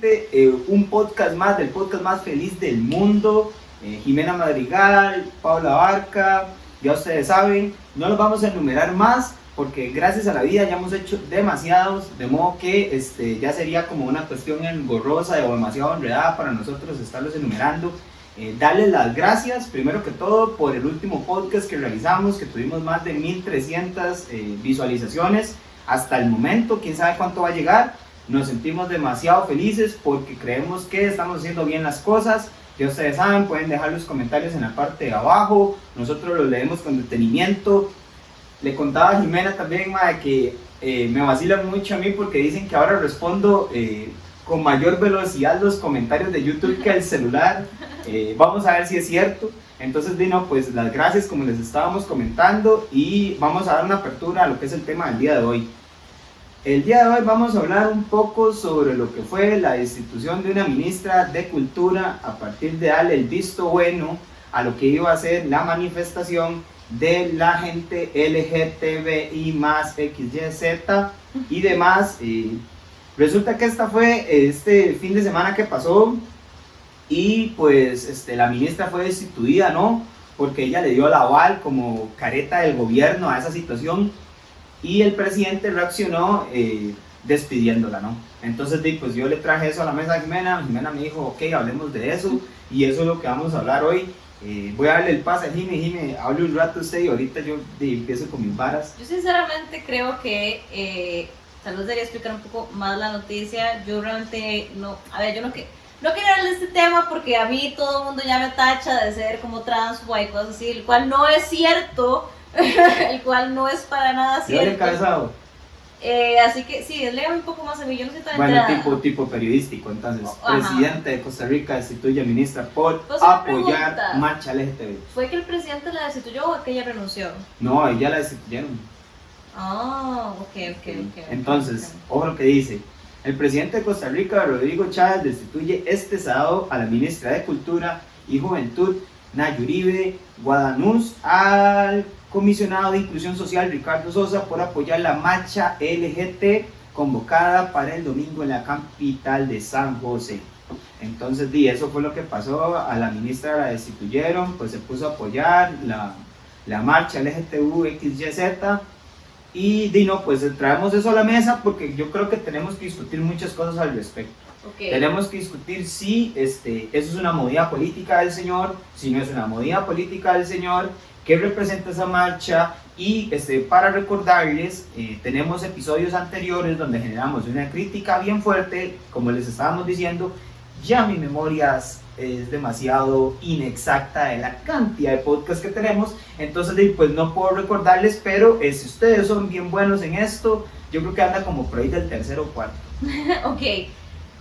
nuevamente un podcast más del podcast más feliz del mundo. Jimena Madrigal, Paula Barca, ya ustedes saben, no los vamos a enumerar más porque gracias a la vida ya hemos hecho demasiados, de modo que ya sería como una cuestión engorrosa o demasiado enredada para nosotros estarlos enumerando. Darles las gracias primero que todo por el último podcast que realizamos, que tuvimos más de 1300 visualizaciones hasta el momento, quién sabe cuánto va a llegar. Nos sentimos demasiado felices porque creemos que estamos haciendo bien las cosas. Ya ustedes saben, pueden dejar los comentarios en la parte de abajo, nosotros los leemos con detenimiento. Le contaba a Jimena también, que me vacilan mucho a mí porque dicen que ahora respondo con mayor velocidad los comentarios de YouTube que el celular. Vamos a ver si es cierto. Entonces, pues las gracias como les estábamos comentando y vamos a dar una apertura a lo que es el tema del día de hoy. El día de hoy vamos a hablar un poco sobre lo que fue la destitución de una ministra de Cultura a partir de darle el visto bueno a lo que iba a ser la manifestación de la gente LGTBI más XYZ y demás. Resulta que esta fue este fin de semana que pasó y pues la ministra fue destituida, ¿no? Porque ella le dio el aval como careta del gobierno a esa situación y el presidente reaccionó despidiéndola, ¿no? Entonces pues yo le traje eso a la mesa a Jimena me dijo, ok, hablemos de eso y eso es lo que vamos a hablar hoy. Voy a darle el pase a Jimmy, hable un rato usted y ahorita yo empiezo con mis varas. Yo sinceramente creo que tal vez debería explicar un poco más la noticia. Yo realmente no quiero hablar de este tema porque a mí todo el mundo ya me tacha de ser como transfoba y cosas así, el cual no es cierto, el cual no es para nada cierto. ¿Ya le encabezado? Así que sí, lea un poco más de mí, yo no sé tan Bueno, tipo periodístico, entonces, presidente de Costa Rica destituye a ministra por pues apoyar marcha LGTB. ¿Fue que el presidente la destituyó o que ella renunció? No, ella la destituyeron. Ok. Entonces, ojo lo que dice. El presidente de Costa Rica, Rodrigo Chávez, destituye este sábado a la ministra de Cultura y Juventud, Nayuribe Guadanús, al comisionado de Inclusión Social, Ricardo Sosa, por apoyar la marcha LGT convocada para el domingo en la capital de San José. Entonces, eso fue lo que pasó. A la ministra la destituyeron, pues se puso a apoyar la marcha LGTB-XYZ. Y pues traemos eso a la mesa porque yo creo que tenemos que discutir muchas cosas al respecto. Okay. Tenemos que discutir si eso es una movida política del señor, si no es una movida política del señor, qué representa esa marcha. Y para recordarles, tenemos episodios anteriores donde generamos una crítica bien fuerte, como les estábamos diciendo. Ya mi memoria es demasiado inexacta de la cantidad de podcasts que tenemos, entonces pues no puedo recordarles, pero si ustedes son bien buenos en esto, yo creo que anda como por ahí del tercero o cuarto. Ok,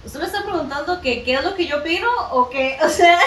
¿usted me está preguntando qué es lo que yo opino o qué? O sea...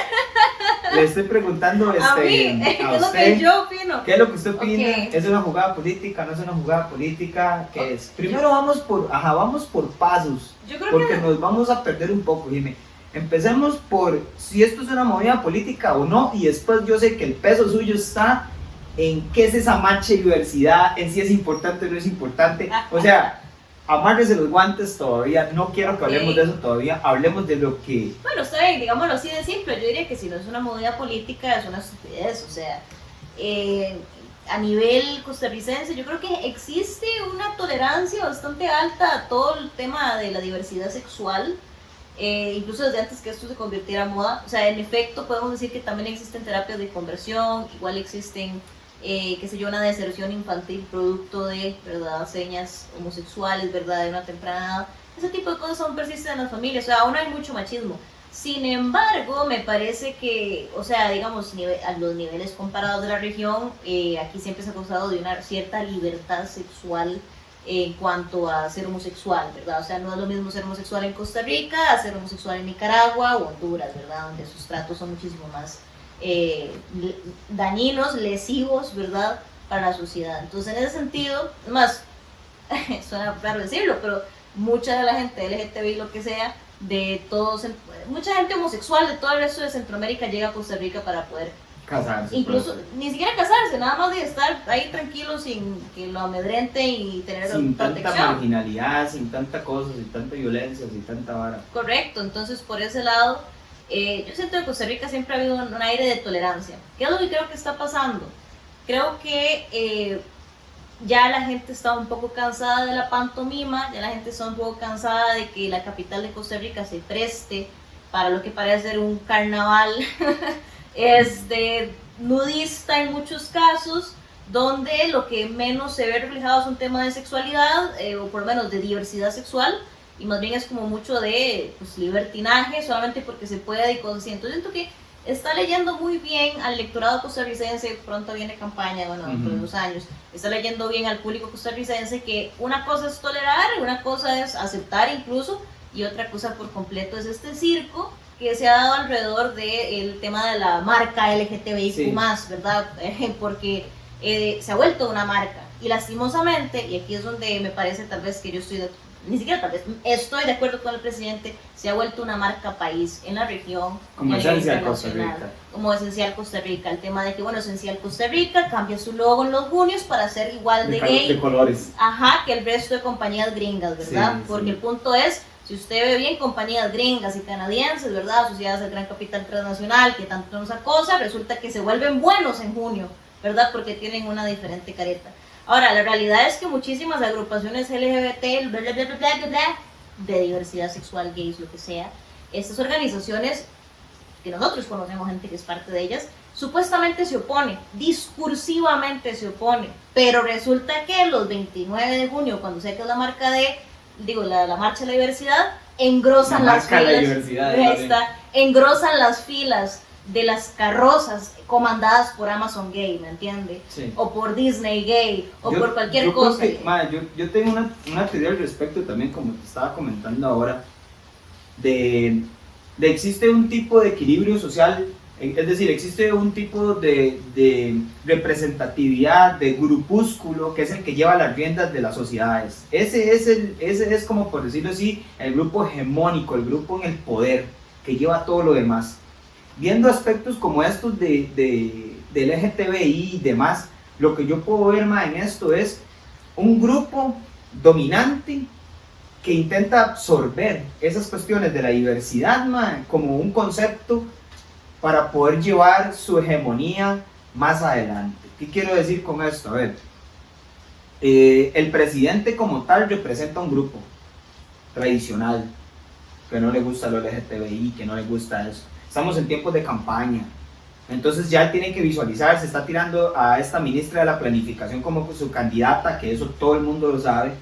Le estoy preguntando a mí, ¿qué es lo que yo opino? ¿Qué es lo que usted opina? Okay. ¿Es una jugada política? ¿No es una jugada política? ¿Qué es? Primero vamos por pasos, yo creo porque nos vamos a perder un poco, Jimmy. Empecemos por si esto es una movida política o no, y después yo sé que el peso suyo está en qué es esa marcha de diversidad, en si es importante o no es importante. O sea, amárrese los guantes todavía, no quiero que hablemos de eso todavía, hablemos de lo que... Bueno, está bien, digámoslo así de simple, yo diría que si no es una movida política es una estupidez, o sea, a nivel costarricense yo creo que existe una tolerancia bastante alta a todo el tema de la diversidad sexual. Incluso desde antes que esto se convirtiera en moda, o sea, en efecto podemos decir que también existen terapias de conversión, igual existen, una deserción infantil producto de, ¿verdad?, señas homosexuales, ¿verdad?, de una temprana edad. Ese tipo de cosas aún persisten en las familias, o sea, aún hay mucho machismo. Sin embargo, me parece que, o sea, digamos, a los niveles comparados de la región, aquí siempre se ha acusado de una cierta libertad sexual en cuanto a ser homosexual, ¿verdad? O sea, no es lo mismo ser homosexual en Costa Rica a ser homosexual en Nicaragua o Honduras, ¿verdad? Donde sus tratos son muchísimo más dañinos, lesivos, ¿verdad? Para la sociedad. Entonces, en ese sentido, más, suena raro decirlo, pero mucha de la gente LGTBI, lo que sea, mucha gente homosexual de todo el resto de Centroamérica llega a Costa Rica para poder casarse. Incluso, ni siquiera casarse, nada más de estar ahí tranquilo sin que lo amedrente y tener Sin protección. tanta marginalidad, sin tanta cosa, sin tanta violencia, sin tanta vara. Correcto, entonces por ese lado, yo siento que en Costa Rica siempre ha habido un aire de tolerancia. ¿Qué es lo que creo que está pasando? Creo que ya la gente está un poco cansada de la pantomima, ya la gente está un poco cansada de que la capital de Costa Rica se preste para lo que parece ser un carnaval nudista en muchos casos, donde lo que menos se ve reflejado es un tema de sexualidad, o por lo menos de diversidad sexual, y más bien es como mucho de pues, libertinaje, solamente porque se puede y cosas así. Entonces siento que está leyendo muy bien al electorado costarricense, pronto viene campaña, bueno, dentro de 2 años, está leyendo bien al público costarricense que una cosa es tolerar, una cosa es aceptar incluso, y otra cosa por completo es este circo que se ha dado alrededor del tema de la marca LGTBIQ+, Sí. ¿verdad? Porque se ha vuelto una marca, y lastimosamente, y aquí es donde me parece tal vez que yo ni siquiera tal vez, estoy de acuerdo con el presidente, se ha vuelto una marca país en la región. Como y a nivel Esencial Costa internacional. Rica. Como Esencial Costa Rica, el tema de que, bueno, Esencial Costa Rica cambia su logo en los junios para ser igual de gay, De colores. ajá, que el resto de compañías gringas, ¿verdad? Sí, Porque sí. el punto es, si usted ve bien compañías gringas y canadienses, ¿verdad? Asociadas al gran capital transnacional que tanto nos acosa, resulta que se vuelven buenos en junio, ¿verdad? Porque tienen una diferente careta. Ahora, la realidad es que muchísimas agrupaciones LGBT, bla, bla, bla, bla, bla, bla, de diversidad sexual, gays, lo que sea, estas organizaciones, que nosotros conocemos gente que es parte de ellas, supuestamente se opone, discursivamente se opone, pero resulta que los 29 de junio, cuando sea que es la marca la marcha de la diversidad, engrosan La las marca de la filas, diversidad, ahí más está, engrosan las filas de las carrozas comandadas por Amazon Gay, ¿me entiende? Sí. O por Disney Gay, o Yo- por cualquier yo cosa. creo que, ma, yo tengo una teoría al respecto también, como te estaba comentando ahora, de existe un tipo de equilibrio social, es decir, existe un tipo de representatividad, de grupúsculo, que es el que lleva las riendas de las sociedades. Ese es como, por decirlo así, el grupo hegemónico, el grupo en el poder, que lleva todo lo demás. Viendo aspectos como estos del LGTBI y demás, lo que yo puedo ver más en esto es un grupo dominante que intenta absorber esas cuestiones de la diversidad como un concepto para poder llevar su hegemonía más adelante. ¿Qué quiero decir con esto? A ver, el presidente como tal representa un grupo tradicional que no le gusta lo LGTBI, que no le gusta eso. Estamos en tiempos de campaña, entonces ya tienen que visualizar, se está tirando a esta ministra de la planificación como su candidata, que eso todo el mundo lo sabe,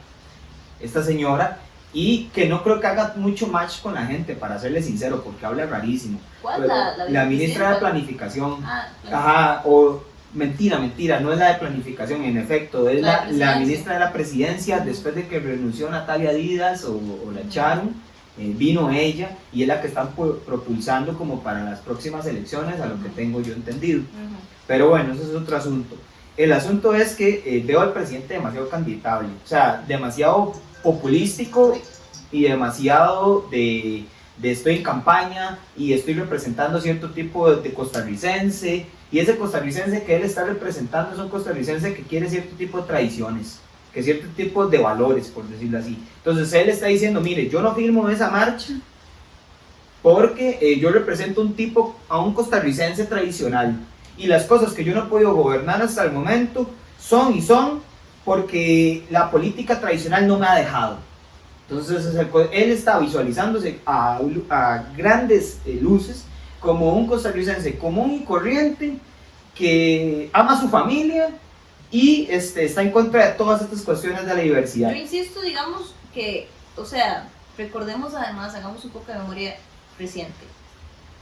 esta señora, y que no creo que haga mucho match con la gente, para serle sincero, porque habla rarísimo. ¿Cuál? Pero La ministra de vicepresidenta. planificación, Ah, claro. ajá, o mentira, no es la de planificación, en efecto, es La de la presidencia. ministra de la presidencia, después de que renunció Natalia Díaz o la echaron, vino ella y es la que están propulsando como para las próximas elecciones, a lo que tengo yo entendido. Ujú. Pero bueno, eso es otro asunto. El asunto es que veo al presidente demasiado candidatable, o sea, demasiado populístico y demasiado de estoy en campaña y estoy representando cierto tipo de costarricense, y ese costarricense que él está representando es un costarricense que quiere cierto tipo de tradiciones, que cierto tipo de valores, por decirlo así. Entonces él está diciendo, mire, yo no firmo esa marcha porque yo represento a un costarricense tradicional, y las cosas que yo no he podido gobernar hasta el momento son porque la política tradicional no me ha dejado. Entonces él está visualizándose a grandes luces como un costarricense común y corriente que ama a su familia y está en contra de todas estas cuestiones de la diversidad. Yo insisto, digamos que, o sea, recordemos además, hagamos un poco de memoria reciente.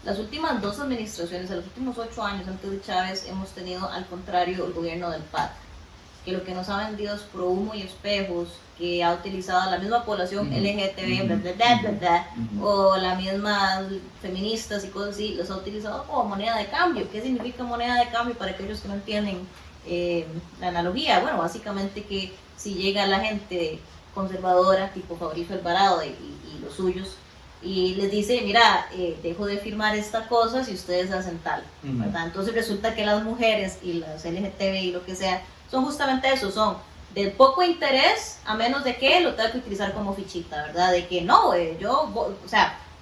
Las últimas 2 administraciones, en los últimos 8 años antes de Chávez, hemos tenido al contrario el gobierno del PAC, que lo que nos ha vendido es pro humo y espejos, que ha utilizado a la misma población LGTB, bla, bla, bla, bla, bla, o la misma feministas y cosas así, los ha utilizado como moneda de cambio. ¿Qué significa moneda de cambio para aquellos que no entienden la analogía? Bueno, básicamente que si llega la gente conservadora, tipo Fabricio Alvarado y los suyos, y les dice, mira, dejo de firmar esta cosa si ustedes hacen tal, ¿verdad? Entonces resulta que las mujeres y las LGTB y lo que sea, son justamente eso, son de poco interés, a menos de que lo tenga que utilizar como fichita, ¿verdad? De que no,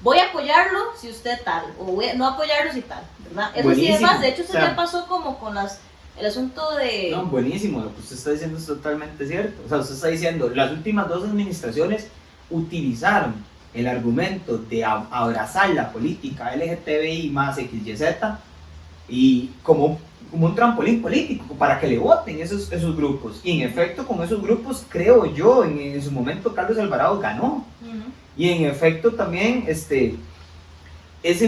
voy a apoyarlo si usted tal, o voy a no apoyarlo si tal, ¿verdad? Eso buenísimo. Sí, además, de hecho, eso ya pasó como con el asunto de... No, buenísimo, lo que usted está diciendo es totalmente cierto. O sea, usted está diciendo, las últimas 2 administraciones utilizaron el argumento de abrazar la política LGTBI más XYZ y como un trampolín político para que le voten esos grupos. Y en efecto, con esos grupos, creo yo, en su momento Carlos Alvarado ganó. Y en efecto también ese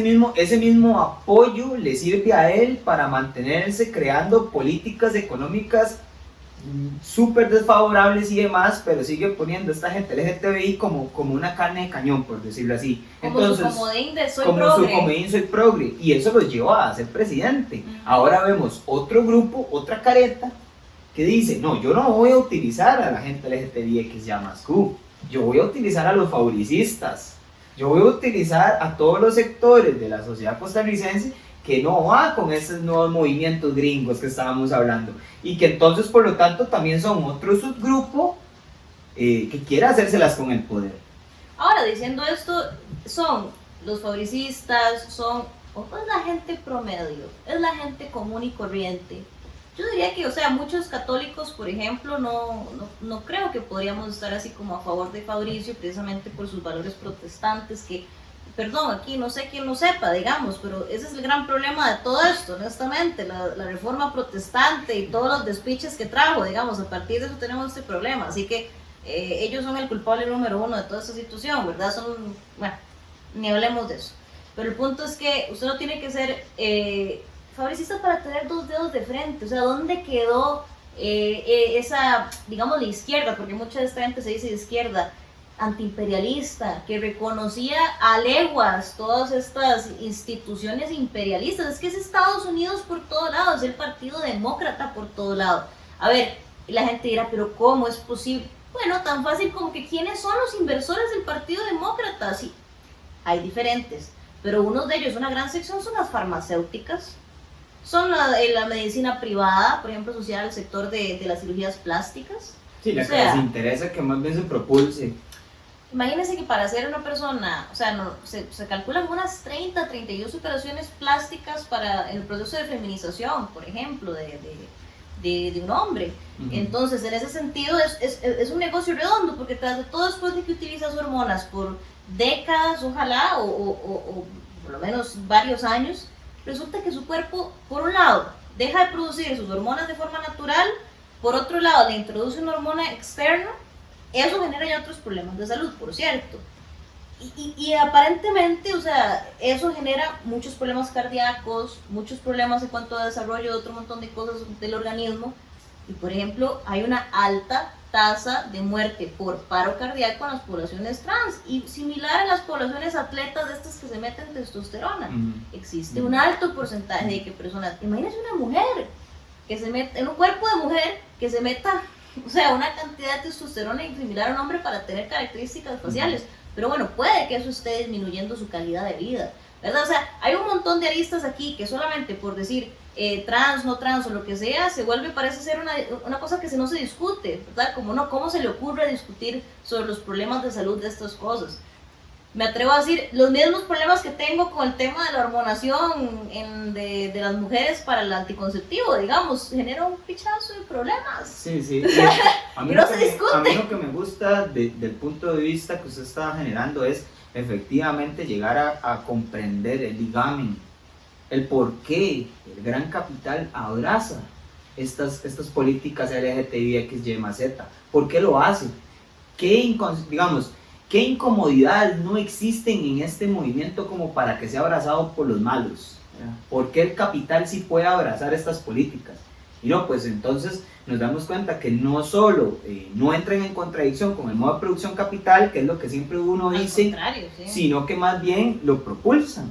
mismo apoyo le sirve a él para mantenerse creando políticas económicas súper desfavorables y demás, pero sigue poniendo a esta gente LGTBI como una carne de cañón, por decirlo así. Entonces, su comodín de soy progre. Su comodín soy progre, y eso lo llevó a ser presidente. Ahora vemos otro grupo, otra careta, que dice, no, yo no voy a utilizar a la gente LGTBI que se llama Q, yo voy a utilizar a los favoricistas, yo voy a utilizar a todos los sectores de la sociedad costarricense que no va con esos nuevos movimientos gringos que estábamos hablando, y que entonces por lo tanto también son otro subgrupo que quiere hacérselas con el poder. Ahora, diciendo esto, son los fabricistas, es la gente promedio, es la gente común y corriente. Yo diría que, muchos católicos, por ejemplo, no creo que podríamos estar así como a favor de Fabricio, precisamente por sus valores protestantes, que, perdón, aquí no sé quién lo sepa, digamos, pero ese es el gran problema de todo esto, honestamente, la reforma protestante y todos los despiches que trajo, digamos, a partir de eso tenemos este problema, así que ellos son el culpable número 1 de toda esta situación, ¿verdad? Bueno, ni hablemos de eso, pero el punto es que usted no tiene que ser fabricista para tener 2 dedos de frente, ¿dónde quedó esa, digamos, la izquierda? Porque mucha de esta gente se dice de izquierda, antiimperialista, que reconocía a leguas todas estas instituciones imperialistas. Es que es Estados Unidos por todo lado, es el Partido Demócrata por todo lado. A ver, la gente dirá, pero ¿cómo es posible? Bueno, tan fácil como que ¿quiénes son los inversores del Partido Demócrata? Sí, hay diferentes, pero uno de ellos, una gran sección, son las farmacéuticas, son la medicina privada, por ejemplo, asociada al sector de las cirugías plásticas. Sí, la que les interesa que más bien se propulse. Imagínense que para ser una persona, se calculan unas 30, 32 operaciones plásticas para el proceso de feminización, por ejemplo, de un hombre. Entonces, en ese sentido, es un negocio redondo, porque tras de todo, después de que utilizas hormonas por décadas, ojalá, o por lo menos varios años, resulta que su cuerpo, por un lado, deja de producir sus hormonas de forma natural, por otro lado, le introduce una hormona externa. Eso genera ya otros problemas de salud, por cierto. Y aparentemente, eso genera muchos problemas cardíacos, muchos problemas en cuanto a desarrollo de otro montón de cosas del organismo. Y, por ejemplo, hay una alta tasa de muerte por paro cardíaco en las poblaciones trans, y similar a las poblaciones atletas de estas que se meten testosterona. Existe un alto porcentaje de que personas, imagínense una mujer que se mete en un cuerpo de mujer, que se meta una cantidad de testosterona similar a un hombre para tener características faciales, pero bueno, puede que eso esté disminuyendo su calidad de vida, ¿verdad? Hay un montón de aristas aquí que solamente por decir trans, no trans o lo que sea, parece ser una cosa que no se discute, ¿verdad? ¿Cómo se le ocurre discutir sobre los problemas de salud de estas cosas? Me atrevo a decir, los mismos problemas que tengo con el tema de la hormonación de las mujeres para el anticonceptivo, digamos, genera un pichazo de problemas. Sí. A mí, no se discute. A mí lo que me gusta del punto de vista que usted está generando es efectivamente llegar a comprender el ligamen, el por qué el gran capital abraza estas políticas LGTBI, X, Y, Z. ¿Por qué lo hace? ¿Qué incomodidades no existen en este movimiento como para que sea abrazado por los malos? ¿Por qué el capital sí puede abrazar estas políticas? Y no, pues entonces nos damos cuenta que no solo no entran en contradicción con el modo de producción capital, que es lo que siempre uno dice, sí, sino que más bien lo propulsan.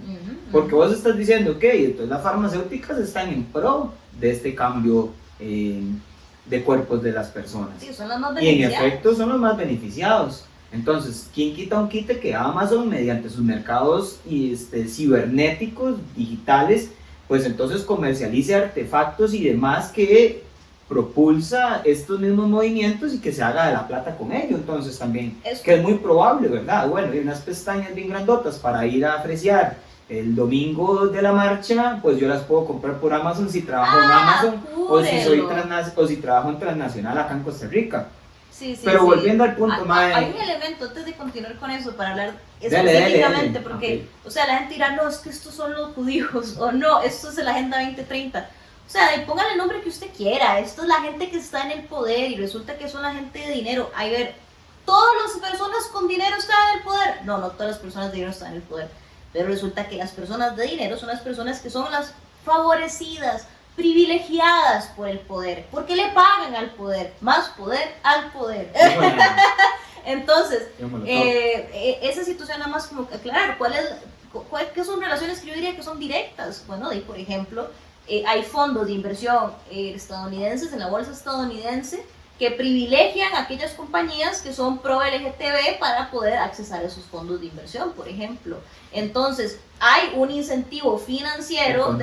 Porque vos estás diciendo, ok, entonces las farmacéuticas están en pro de este cambio de cuerpos de las personas. Sí, son las más y en beneficiadas. efecto son los más beneficiados. Entonces, ¿quién quita un quite que Amazon, mediante sus mercados cibernéticos, digitales, pues entonces comercialice artefactos y demás que propulsa estos mismos movimientos y que se haga de la plata con ello? Entonces también, que es muy probable, ¿verdad? Bueno, hay unas pestañas bien grandotas para ir a apreciar el domingo de la marcha, pues yo las puedo comprar por Amazon si trabajo en Amazon, o si trabajo en transnacional acá en Costa Rica. Sí, pero volviendo al punto, hay un elemento antes de continuar con eso para hablar específicamente, porque, okay, o sea, la gente dirá, no, es que estos son los judíos, o no, esto es de la Agenda 2030. O sea, póngale el nombre que usted quiera, esto es la gente que está en el poder y resulta que son la gente de dinero. A ver, ¿todas las personas con dinero están en el poder? No, no todas las personas de dinero están en el poder, pero resulta que las personas de dinero son las personas que son las favorecidas, privilegiadas por el poder, porque le pagan al poder, más poder al poder. Entonces, esa situación nada más como que aclarar, ¿qué son relaciones que yo diría que son directas? Bueno, por ejemplo, hay fondos de inversión estadounidenses en la bolsa estadounidense que privilegian a aquellas compañías que son pro LGTB para poder accesar a esos fondos de inversión, por ejemplo. Entonces, hay un incentivo financiero,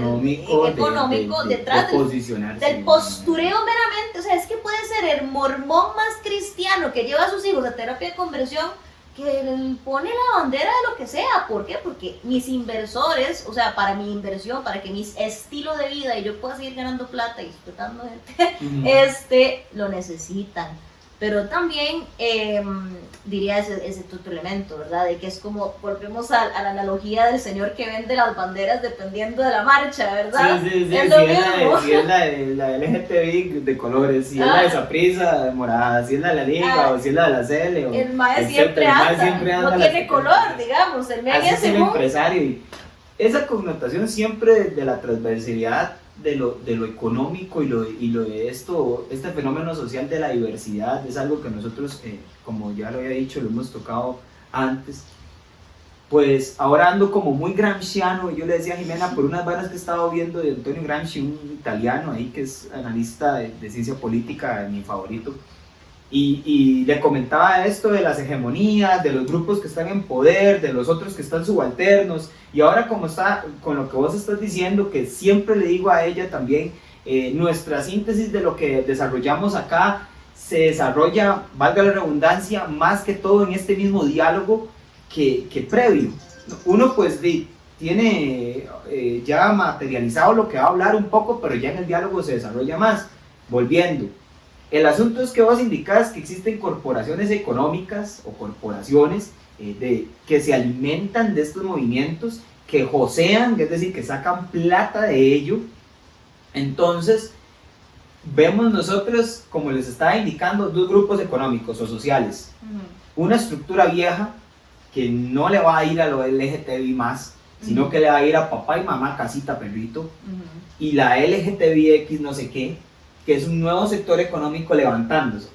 económico detrás del postureo meramente. O sea, es que puede ser el mormón más cristiano que lleva a sus hijos a terapia de conversión, que pone la bandera de lo que sea. ¿Por qué? Porque mis inversores, o sea, para mi inversión, para que mi estilo de vida y yo pueda seguir ganando plata y disfrutando gente, lo necesitan. Pero también diría ese otro elemento, ¿verdad? De que es como, volvemos a la analogía del señor que vende las banderas dependiendo de la marcha, ¿verdad? Sí, es lo mismo. Si es la LGTBI de colores, si es la de Saprissa de morada, si es la de la Liga, o si es la de la CL. O el MAE siempre anda, no tiene color, digamos, el MAE es el empresario. Y esa connotación siempre de la transversalidad de lo económico y lo de este fenómeno social de la diversidad es algo que nosotros, como ya lo había dicho, lo hemos tocado antes. Pues ahora ando como muy gramsciano. Yo le decía a Jimena por unas varas que he estado viendo de Antonio Gramsci, un italiano ahí que es analista de ciencia política, mi favorito, y le comentaba esto de las hegemonías, de los grupos que están en poder, de los otros que están subalternos. Y ahora, como está con lo que vos estás diciendo, que siempre le digo a ella también, nuestra síntesis de lo que desarrollamos acá se desarrolla, valga la redundancia, más que todo en este mismo diálogo que previo. Uno pues tiene ya materializado lo que va a hablar un poco, pero ya en el diálogo se desarrolla más. Volviendo, el asunto es que vos indicás que existen corporaciones económicas o corporaciones que se alimentan de estos movimientos, que josean, es decir, que sacan plata de ello. Entonces, vemos nosotros, como les estaba indicando, dos grupos económicos o sociales. Una estructura vieja que no le va a ir a lo LGTBI más, sino que le va a ir a papá y mamá, casita, perrito, y la LGTBIX no sé qué, que es un nuevo sector económico levantándose.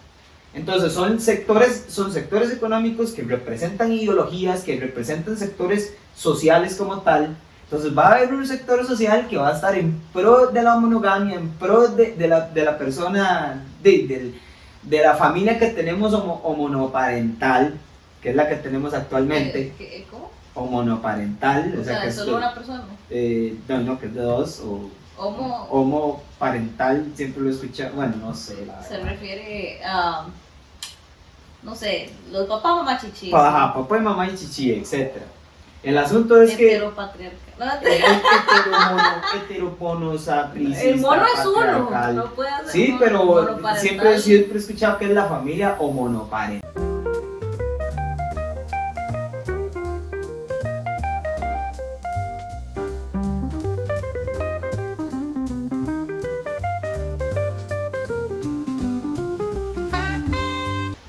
Entonces son sectores económicos que representan ideologías, que representan sectores sociales como tal. Entonces va a haber un sector social que va a estar en pro de la monogamia, en pro de la persona, de la familia que tenemos monoparental, que es la que tenemos actualmente. ¿Cómo? O monoparental. O sea que es solo una persona. No, que es de dos, o homoparental, siempre lo he escuchado, bueno, no sé. Se refiere a, no sé, los papá, mamá, chichi. Ajá, papá y mamá y chichi, etc. El asunto es que... Heteropatriarcal. Heteropono, sapricista, el mono es uno, no puede hacer. Sí, pero siempre he escuchado que es la familia o monoparental.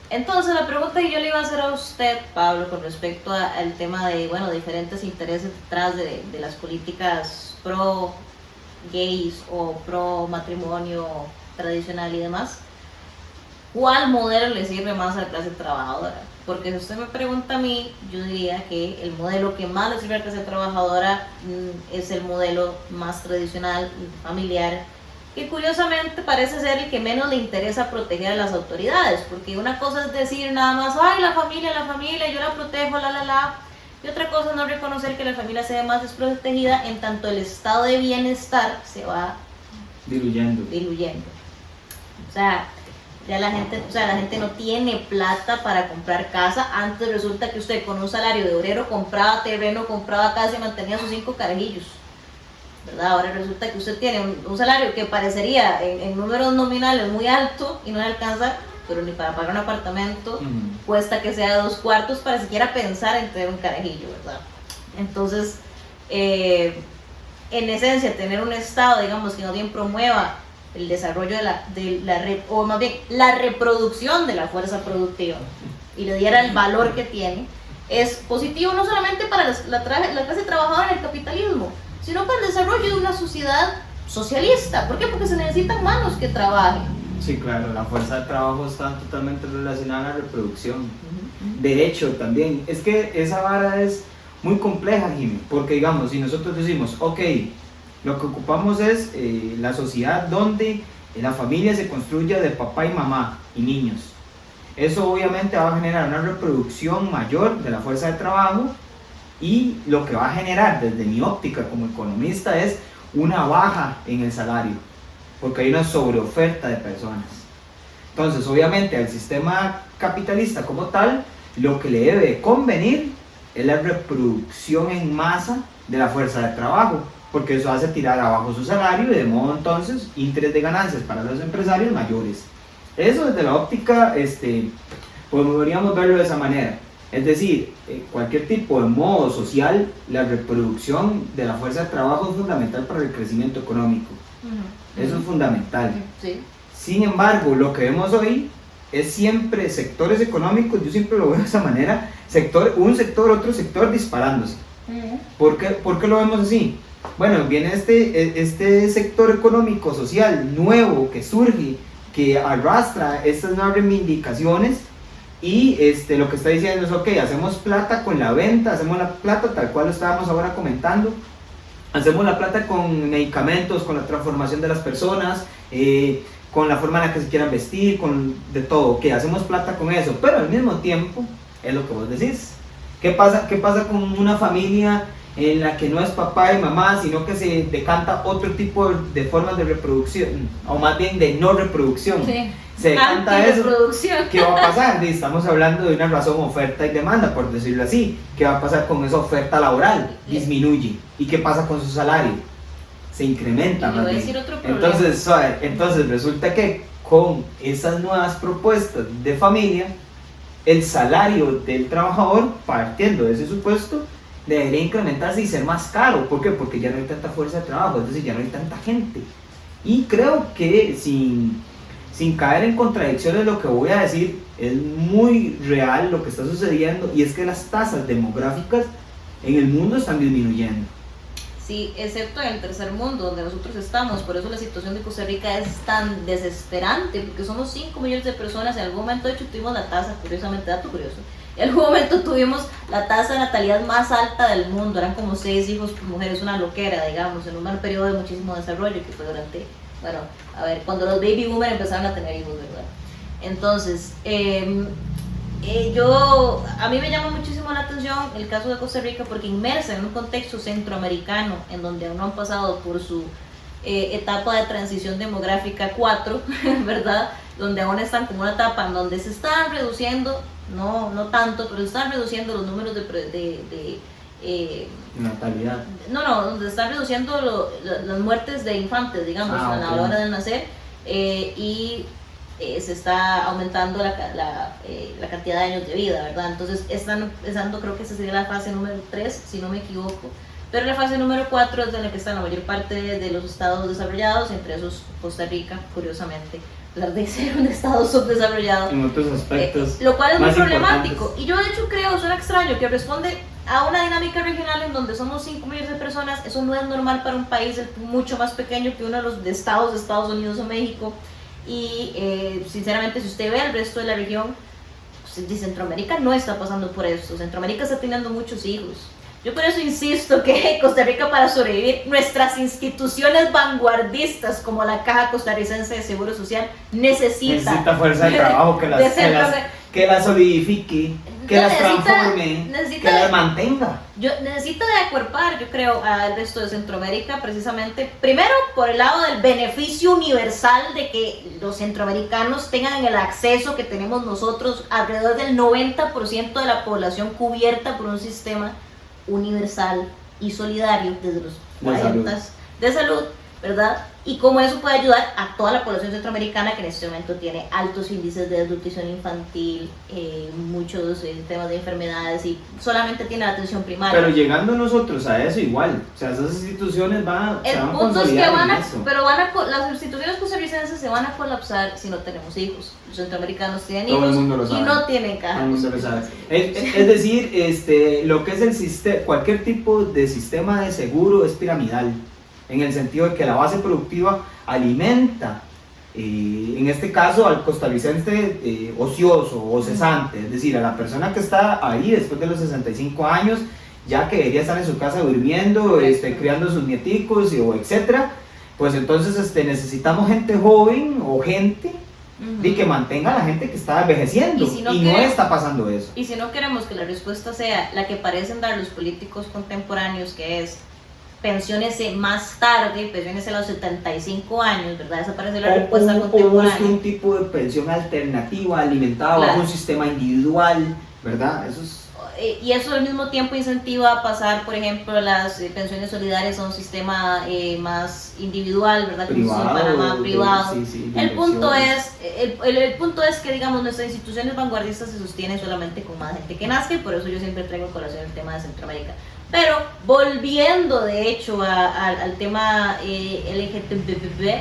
Entonces la pregunta que yo le iba a hacer a usted, Pablo, con respecto al tema de, bueno, diferentes intereses detrás de las políticas pro gays o pro matrimonio tradicional y demás, ¿cuál modelo le sirve más a la clase trabajadora? Porque si usted me pregunta a mí, yo diría que el modelo que más le sirve a la clase trabajadora es el modelo más tradicional, familiar, que curiosamente parece ser el que menos le interesa proteger a las autoridades, porque una cosa es decir nada más, ay, la familia, yo la protejo, y otra cosa es no reconocer que la familia sea más desprotegida en tanto el estado de bienestar se va diluyendo. O sea, ya la gente no tiene plata para comprar casa. Antes resulta que usted con un salario de obrero compraba terreno, compraba casa y mantenía sus 5 carajillos, ¿verdad? Ahora resulta que usted tiene un salario que parecería en números nominales muy alto y no le alcanza, pero ni para pagar un apartamento. Cuesta que sea de 2 cuartos para siquiera pensar en tener un carajillo, ¿verdad? Entonces, en esencia, tener un estado, digamos, que no bien promueva el desarrollo o más bien la reproducción de la fuerza productiva y le diera el valor que tiene, es positivo no solamente para la clase trabajadora en el capitalismo, sino para el desarrollo de una sociedad socialista. ¿Por qué? Porque se necesitan manos que trabajen. Sí, claro, la fuerza de trabajo está totalmente relacionada a la reproducción. De hecho, también, es que esa vara es muy compleja, Jimmy, porque digamos, si nosotros decimos, ok, lo que ocupamos es la sociedad donde la familia se construya de papá y mamá y niños. Eso obviamente va a generar una reproducción mayor de la fuerza de trabajo y lo que va a generar desde mi óptica como economista es una baja en el salario, porque hay una sobreoferta de personas. Entonces, obviamente, al sistema capitalista como tal, lo que le debe convenir es la reproducción en masa de la fuerza de trabajo, porque eso hace tirar abajo su salario y de modo entonces interés de ganancias para los empresarios mayores. Eso desde la óptica, podríamos verlo de esa manera. Es decir, cualquier tipo de modo social, la reproducción de la fuerza de trabajo es fundamental para el crecimiento económico. Eso es fundamental. Sí. Sin embargo, lo que vemos hoy es siempre sectores económicos, yo siempre lo veo de esa manera, un sector, otro sector disparándose. ¿Por qué lo vemos así? Bueno, viene este sector económico social nuevo que surge, que arrastra estas nuevas reivindicaciones y lo que está diciendo es, ok, hacemos plata con la venta, hacemos la plata tal cual lo estábamos ahora comentando, hacemos la plata con medicamentos, con la transformación de las personas, con la forma en la que se quieran vestir, con de todo, que hacemos plata con eso, pero al mismo tiempo, es lo que vos decís, ¿qué pasa con una familia en la que no es papá y mamá, sino que se decanta otro tipo de formas de reproducción, o más bien de no reproducción? Sí. Se decanta eso, ¿qué va a pasar? Estamos hablando de una razón oferta y demanda, por decirlo así. ¿Qué va a pasar con esa oferta laboral? Disminuye. ¿Y qué pasa con su salario? Se incrementa. Y le voy a decir otro problema. Entonces resulta que con esas nuevas propuestas de familia, el salario del trabajador, partiendo de ese supuesto, debería incrementarse y ser más caro. ¿Por qué? Porque ya no hay tanta fuerza de trabajo, es decir, ya no hay tanta gente. Y creo que sin caer en contradicciones, lo que voy a decir es muy real lo que está sucediendo, y es que las tasas demográficas en el mundo están disminuyendo. Sí, excepto en el tercer mundo donde nosotros estamos. Por eso la situación de Costa Rica es tan desesperante, porque somos 5 millones de personas. En algún momento, de hecho, tuvimos la tasa, curiosamente, dato curioso, en algún momento tuvimos la tasa de natalidad más alta del mundo. Eran como 6 hijos por mujer, es una loquera, digamos, en un periodo de muchísimo desarrollo que fue durante, cuando los baby boomers empezaron a tener hijos, ¿verdad? Entonces, a mí me llama muchísimo la atención el caso de Costa Rica, porque inmersa en un contexto centroamericano en donde aún no han pasado por su etapa de transición demográfica 4, ¿verdad? Donde aún están como una etapa en donde se están reduciendo, no tanto, pero se están reduciendo los números de natalidad. Donde están reduciendo las muertes de infantes, digamos, a la hora de nacer, y se está aumentando la cantidad de años de vida, ¿verdad? Entonces están empezando, creo que esa sería la fase número 3, si no me equivoco, pero la fase número 4 es en la que están la mayor parte de los estados desarrollados, entre esos Costa Rica, curiosamente, a pesar de ser un estado subdesarrollado, en otros aspectos, lo cual es muy problemático. Importantes. Y yo de hecho creo, suena extraño, que responde a una dinámica regional en donde somos 5 millones de personas. Eso no es normal para un país mucho más pequeño que uno de los estados de Estados Unidos o México. Y sinceramente, si usted ve el resto de la región, pues, Centroamérica no está pasando por esto. Centroamérica está teniendo muchos hijos. Yo por eso insisto que Costa Rica, para sobrevivir, nuestras instituciones vanguardistas como la Caja Costarricense de Seguro Social necesita fuerza de trabajo que las solidifique, que las transforme, que las mantenga. Necesita de acuerpar, yo creo, al resto de Centroamérica, precisamente, primero por el lado del beneficio universal de que los centroamericanos tengan el acceso que tenemos nosotros, alrededor del 90% de la población cubierta por un sistema universal y solidario desde los 40 de salud, ¿verdad? Y cómo eso puede ayudar a toda la población centroamericana que en este momento tiene altos índices de desnutrición infantil, muchos temas de enfermedades y solamente tiene la atención primaria. Pero llegando nosotros a eso igual, o sea, esas instituciones se van a consolidar en eso. Pero las instituciones costarricenses se van a colapsar si no tenemos hijos. Los centroamericanos tienen Todo hijos el mundo lo sabe. Y no tienen caja. Todo el mundo lo sabe. Es decir, lo que es el sistema, cualquier tipo de sistema de seguro es piramidal, en el sentido de que la base productiva alimenta, en este caso, al costarricense ocioso o cesante, es decir, a la persona que está ahí después de los 65 años, ya que debería estar en su casa durmiendo, criando sus nieticos, o etcétera. Pues entonces necesitamos gente joven o gente y que mantenga a la gente que está envejeciendo, y no está pasando eso. Y si no queremos que la respuesta sea la que parecen dar los políticos contemporáneos, que es pensiónese más tarde, pensiónese a los 75 años, ¿verdad? Esa parece la respuesta contemporánea. O un tipo de pensión alternativa alimentada bajo un sistema individual, ¿verdad? Eso es... Y eso al mismo tiempo incentiva a pasar, por ejemplo, las pensiones solidarias a un sistema más individual, ¿verdad? Privado, privado. Sí, el punto es que, digamos, nuestras instituciones vanguardistas se sostienen solamente con más gente que nazca, y por eso yo siempre traigo a colación el tema de Centroamérica. Pero volviendo de hecho al tema LGTB,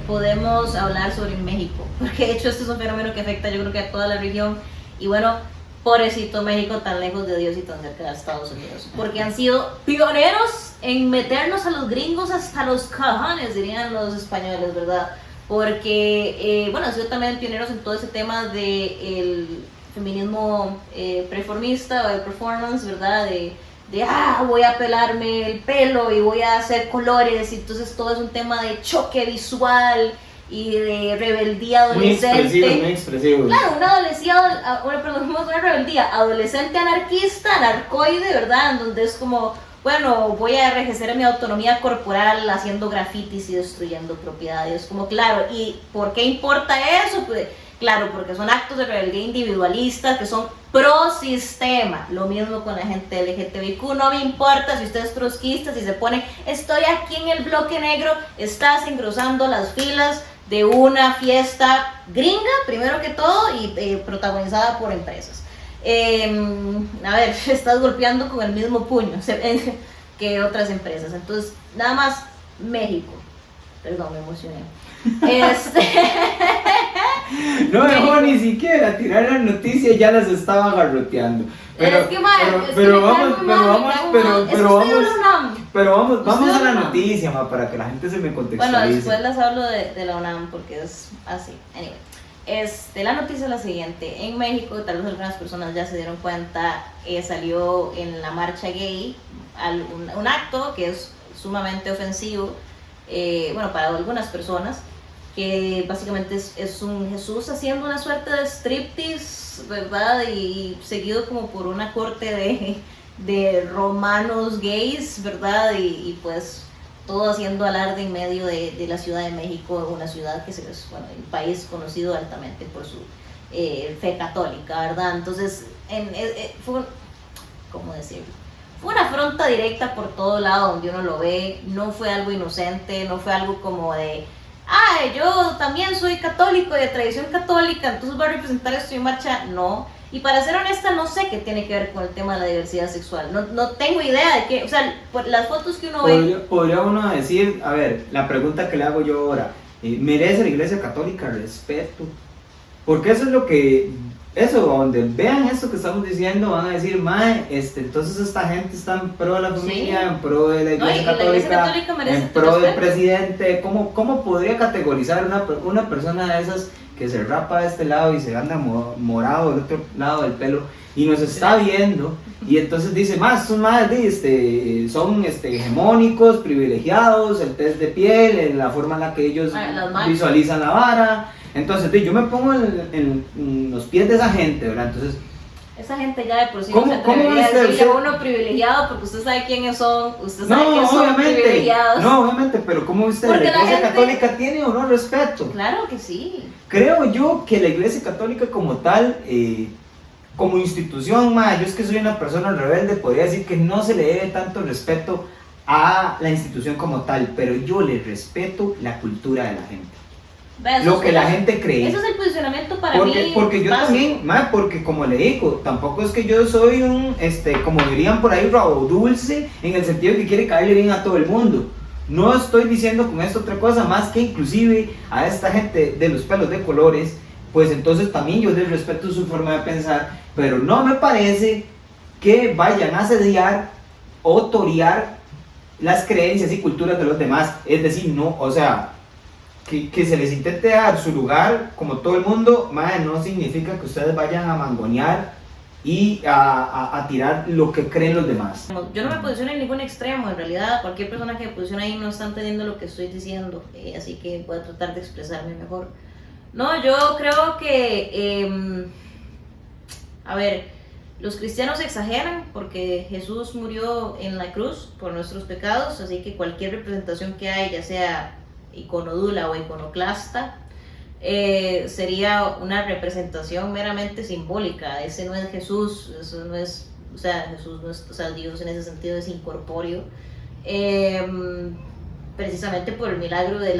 podemos hablar sobre México, porque de hecho este es un fenómeno que afecta, yo creo que a toda la región. Y bueno, pobrecito México, tan lejos de Dios y tan cerca de Estados Unidos, porque han sido pioneros en meternos a los gringos hasta los cajones, dirían los españoles, ¿verdad? Porque, bueno, han sido también pioneros en todo ese tema del feminismo preformista o de performance, ¿verdad? Voy a pelarme el pelo y voy a hacer colores, y entonces todo es un tema de choque visual y de rebeldía adolescente. Muy expresivo. Claro, una rebeldía adolescente anarquista, anarcoide, ¿verdad? En donde es como, bueno, voy a enriquecer mi autonomía corporal haciendo grafitis y destruyendo propiedades. Como, claro, ¿y por qué importa eso? Pues, claro, porque son actos de rebeldía individualistas que son pro sistema. Lo mismo con la gente LGTBIQ. No me importa si usted es trotskista, si se pone, estoy aquí en el bloque negro, estás engrosando las filas de una fiesta gringa, primero que todo, y protagonizada por empresas. A ver, estás golpeando con el mismo puño que otras empresas. Entonces, nada más México. Perdón, me emocioné. No dejó ni siquiera tirar las noticias, ya las estaba garroteando. Vamos a la noticia, para que la gente se me contextualice. Bueno, después les hablo de la UNAM porque es así. Anyway, la noticia es la siguiente. En México, tal vez algunas personas ya se dieron cuenta, salió en la marcha gay un acto que es sumamente ofensivo, bueno, para algunas personas, que básicamente es un Jesús haciendo una suerte de striptease, ¿verdad? Y seguido como por una corte de romanos gays, ¿verdad? Y pues todo haciendo alarde en medio de la Ciudad de México, una ciudad que es, bueno, un país conocido altamente por su fe católica, ¿verdad? Entonces, ¿cómo decirlo? Fue una afronta directa por todo lado donde uno lo ve. No fue algo inocente, no fue algo como de yo también soy católico, de tradición católica, entonces voy a representar esto en marcha. No. Y para ser honesta, no sé qué tiene que ver con el tema de la diversidad sexual. No tengo idea de qué, o sea, por las fotos que uno ve. Podría uno decir, a ver, la pregunta que le hago yo ahora, ¿merece la Iglesia Católica respeto? Porque eso es lo que, donde vean esto que estamos diciendo, van a decir, entonces esta gente está en pro de la familia, sí, en pro de la Iglesia Católica, en pro del presidente. ¿Cómo podría categorizar una persona de esas que se rapa de este lado y se anda morado del otro lado del pelo y nos está viendo y entonces dice, más son más son hegemónicos, privilegiados, el test de piel, la forma en la que ellos visualizan la vara. Entonces yo me pongo en los pies de esa gente, ¿verdad? Entonces esa gente ya de por sí no se atrevería a decirle a uno privilegiado porque usted sabe quiénes son, usted sabe quiénes son privilegiados. No, obviamente, pero ¿cómo usted, la Iglesia Católica tiene o no respeto? Claro que sí. Creo yo que la Iglesia Católica como tal, como institución, yo es que soy una persona rebelde, podría decir que no se le debe tanto respeto a la institución como tal, pero yo le respeto la cultura de la gente. Lo que la gente cree. Ese es el posicionamiento para mí. Porque yo también, porque como le digo, tampoco es que yo soy un, como dirían por ahí, rabo dulce, en el sentido de que quiere caerle bien a todo el mundo. No estoy diciendo con esto otra cosa más que inclusive a esta gente de los pelos de colores, pues entonces también yo les respeto su forma de pensar, pero no me parece que vayan a asediar o torear las creencias y culturas de los demás. Es decir, no, o sea, que se les intente dar su lugar como todo el mundo, no significa que ustedes vayan a mangonear y a tirar lo que creen los demás. Yo no me posiciono en ningún extremo, en realidad cualquier persona que me posicione ahí no está entendiendo lo que estoy diciendo, así que voy a tratar de expresarme mejor. No, yo creo que, a ver, los cristianos exageran porque Jesús murió en la cruz por nuestros pecados, así que cualquier representación que haya, ya sea iconodula o iconoclasta, sería una representación meramente simbólica. Ese no es Jesús, eso no es, o sea, Jesús no es, o sea, Dios en ese sentido es incorpóreo, precisamente por el milagro de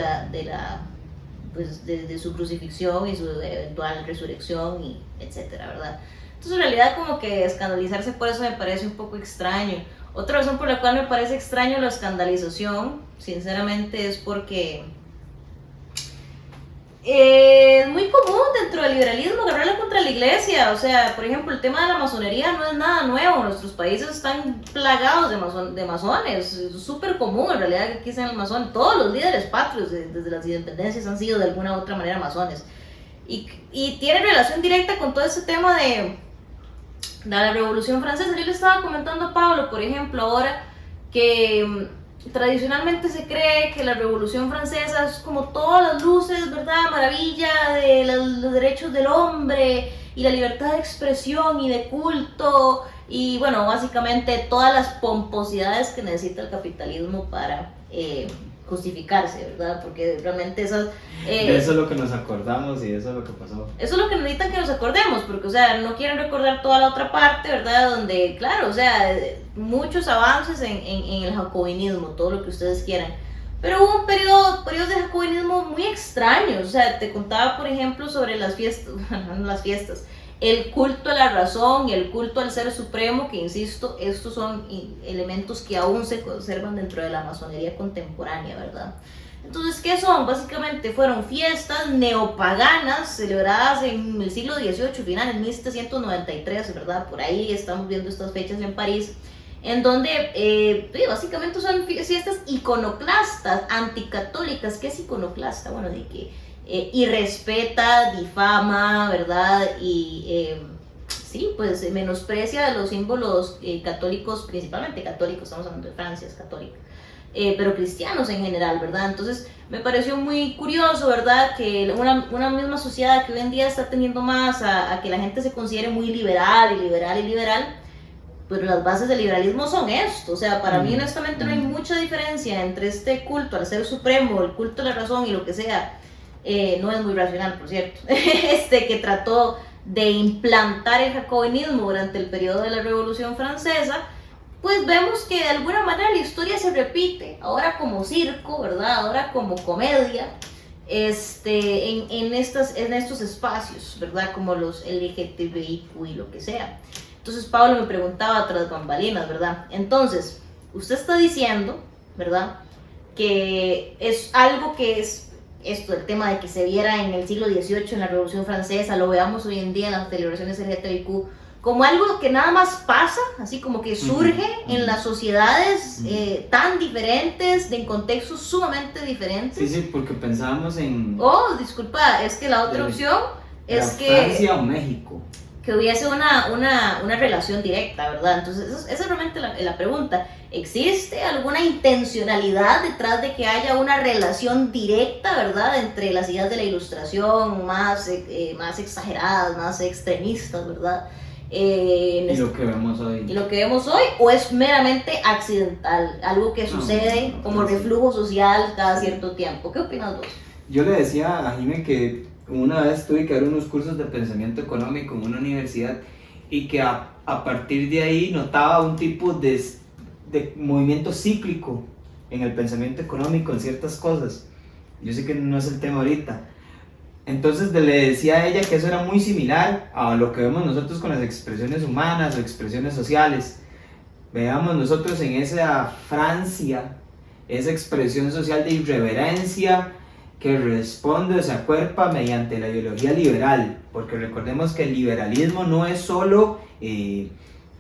su crucifixión y su eventual resurrección y etcétera, ¿verdad? Entonces en realidad como que escandalizarse por eso me parece un poco extraño. Otra razón por la cual me parece extraño la escandalización, sinceramente, es porque es muy común dentro del liberalismo agarrarla contra la iglesia. O sea, por ejemplo, el tema de la masonería no es nada nuevo. Nuestros países están plagados de masones. Es súper común en realidad que aquí sean masones. Todos los líderes patrios desde las independencias han sido de alguna u otra manera masones. Y tiene relación directa con todo ese tema de la Revolución Francesa. Yo le estaba comentando a Pablo, por ejemplo, ahora que tradicionalmente se cree que la Revolución Francesa es como todas las luces, ¿verdad? Maravilla de los derechos del hombre y la libertad de expresión y de culto y bueno, básicamente todas las pomposidades que necesita el capitalismo para justificarse, ¿verdad? Porque realmente esas... de eso es lo que nos acordamos y eso es lo que pasó. Eso es lo que necesitan que nos acordemos, porque, o sea, no quieren recordar toda la otra parte, ¿verdad? Donde, claro, o sea, muchos avances en el jacobinismo, todo lo que ustedes quieran. Pero hubo periodos de jacobinismo muy extraños, o sea, te contaba, por ejemplo, sobre las fiestas, el culto a la razón y el culto al ser supremo, que insisto, estos son elementos que aún se conservan dentro de la masonería contemporánea, ¿verdad? Entonces, ¿qué son? Básicamente fueron fiestas neopaganas celebradas en el siglo XVIII, final en 1793, ¿verdad? Por ahí estamos viendo estas fechas en París, en donde básicamente son fiestas iconoclastas, anticatólicas. ¿Qué es iconoclasta? Bueno, de que irrespeta, difama, ¿verdad? Y sí, pues menosprecia los símbolos católicos, principalmente católicos, estamos hablando de Francia, es católica, pero cristianos en general, ¿verdad? Entonces me pareció muy curioso, ¿verdad? Que una misma sociedad que hoy en día está teniendo más a que la gente se considere muy liberal, pero las bases del liberalismo son esto. O sea, para mí honestamente no hay mucha diferencia entre este culto al ser supremo, el culto a la razón y lo que sea. No es muy racional, por cierto, que trató de implantar el jacobinismo durante el periodo de la Revolución Francesa. Pues vemos que de alguna manera la historia se repite, ahora como circo, ¿verdad? Ahora como comedia, en estos espacios, ¿verdad? Como los LGTBIQ y lo que sea. Entonces Pablo me preguntaba tras bambalinas, ¿verdad? Entonces, usted está diciendo, ¿verdad? Que es algo que es esto, el tema de que se viera en el siglo XVIII, en la Revolución Francesa, lo veamos hoy en día en las celebraciones LGTBIQ, como algo que nada más pasa, así como que surge en las sociedades tan diferentes, en contextos sumamente diferentes. Sí, sí, porque pensábamos en... Oh, disculpa, es que la otra opción es que... Francia o México. Que hubiese una relación directa, ¿verdad? Entonces, esa es realmente la pregunta. ¿Existe alguna intencionalidad detrás de que haya una relación directa, ¿verdad? Entre las ideas de la ilustración más exageradas, más extremistas, ¿verdad? Y lo que vemos hoy. Y lo que vemos hoy, o es meramente accidental, algo que sucede como reflujo social cada cierto tiempo. ¿Qué opinas vos? Yo le decía a Jimé que una vez tuve que dar unos cursos de pensamiento económico en una universidad y que a partir de ahí notaba un tipo de movimiento cíclico en el pensamiento económico, en ciertas cosas. Yo sé que no es el tema ahorita. Entonces le decía a ella que eso era muy similar a lo que vemos nosotros con las expresiones humanas o expresiones sociales. Veamos nosotros en esa Francia, esa expresión social de irreverencia que responde o se acuerpa mediante la ideología liberal, porque recordemos que el liberalismo no es solo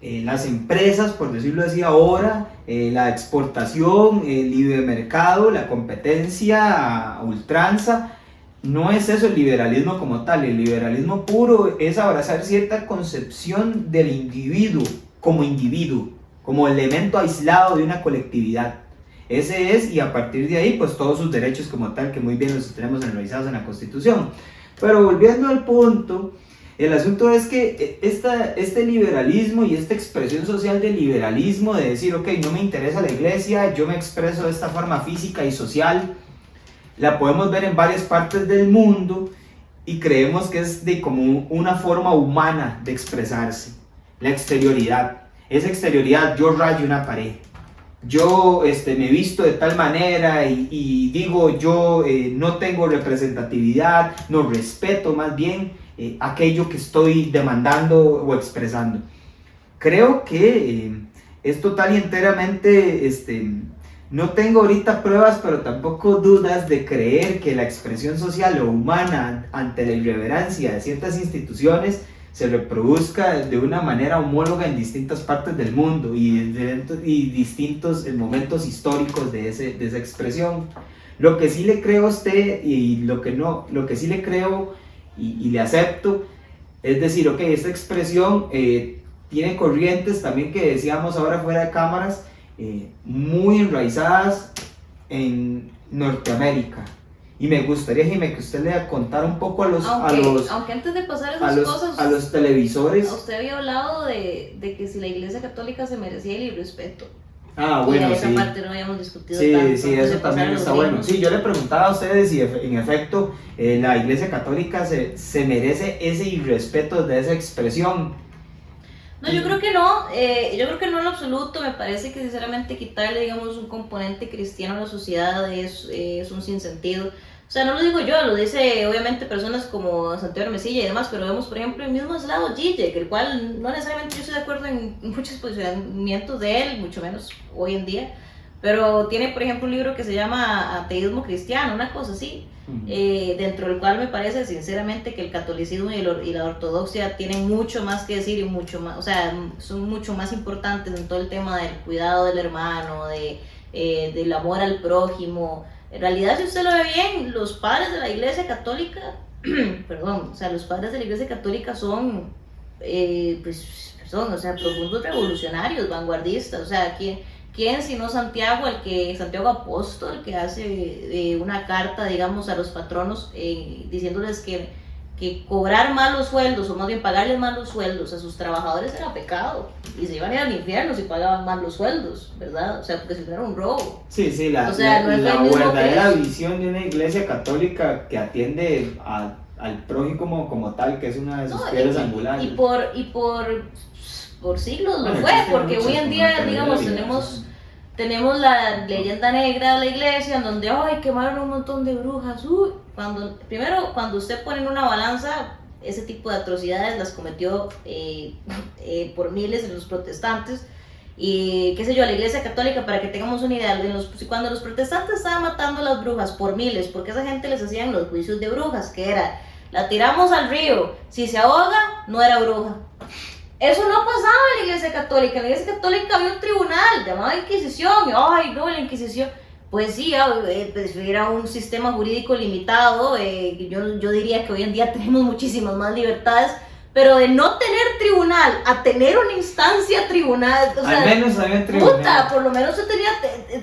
las empresas, por decirlo así ahora, la exportación, el libre mercado, la competencia a ultranza. No es eso el liberalismo como tal. El liberalismo puro es abrazar cierta concepción del individuo, como elemento aislado de una colectividad. Ese es, y a partir de ahí, pues todos sus derechos como tal, que muy bien los tenemos enraizados en la Constitución. Pero volviendo al punto, el asunto es que este liberalismo y esta expresión social del liberalismo, de decir, ok, no me interesa la iglesia, yo me expreso de esta forma física y social, la podemos ver en varias partes del mundo y creemos que es como una forma humana de expresarse. La exterioridad. Esa exterioridad, yo rayo una pared. Yo me visto de tal manera y digo yo no tengo representatividad, no respeto más bien aquello que estoy demandando o expresando. Creo que es total y enteramente, no tengo ahorita pruebas, pero tampoco dudas de creer que la expresión social o humana ante la irreverencia de ciertas instituciones se reproduzca de una manera homóloga en distintas partes del mundo y distintos momentos históricos de esa expresión. Lo que sí le creo a usted y lo que sí le creo y le acepto es decir, ok, esta expresión tiene corrientes también que decíamos ahora fuera de cámaras muy enraizadas en Norteamérica. Y me gustaría, Jimé, que usted le contara un poco aunque antes de pasar esas cosas, a los televisores. Usted había hablado de que si la Iglesia Católica se merecía el irrespeto. Ah, bueno, y esa sí. parte no habíamos discutido Sí, tanto. sí, eso también está bueno. Sí, yo le preguntaba a ustedes si en efecto la Iglesia Católica se merece ese irrespeto de esa expresión. No, yo creo que no, en absoluto. Me parece que sinceramente quitarle, digamos, un componente cristiano a la sociedad es un sinsentido. O sea, no lo digo yo, lo dice obviamente personas como Santiago Mesilla y demás, pero vemos, por ejemplo, el mismo Slavoj Žižek, el cual no necesariamente yo estoy de acuerdo en muchos posicionamientos de él, mucho menos hoy en día, pero tiene, por ejemplo, un libro que se llama Ateísmo Cristiano, una cosa así, dentro del cual me parece sinceramente que el catolicismo y la ortodoxia tienen mucho más que decir y mucho más, o sea, son mucho más importantes en todo el tema del cuidado del hermano, del amor al prójimo. En realidad, si usted lo ve bien, los padres de la Iglesia Católica, los padres de la Iglesia Católica son, profundos revolucionarios, vanguardistas. O sea, ¿quién sino Santiago, Santiago Apóstol, que hace una carta, digamos, a los patronos diciéndoles que cobrar malos sueldos, o más bien pagarles malos sueldos a sus trabajadores era pecado, y se iban a ir al infierno si pagaban malos sueldos, ¿verdad? O sea, porque si no era un robo. Sí, la verdadera visión de una iglesia católica que atiende al prójimo como tal, que es una de sus piedras angulares. Y por siglos lo fue, porque hoy en día, digamos, tenemos la leyenda negra de la iglesia, en donde, quemaron un montón de brujas. Cuando usted pone en una balanza, ese tipo de atrocidades las cometió por miles en los protestantes, y qué sé yo, la Iglesia Católica, para que tengamos una idea, cuando los protestantes estaban matando a las brujas por miles, porque esa gente les hacían los juicios de brujas, que era, la tiramos al río, si se ahoga, no era bruja. Eso no pasaba en la Iglesia Católica. En la Iglesia Católica había un tribunal llamado Inquisición. Y, ay, no, la Inquisición. Pues sí, pues era un sistema jurídico limitado. Yo diría que hoy en día tenemos muchísimas más libertades. Pero de no tener tribunal a tener una instancia tribunal, o sea, al menos había tribunal. Puta, por lo menos se tenía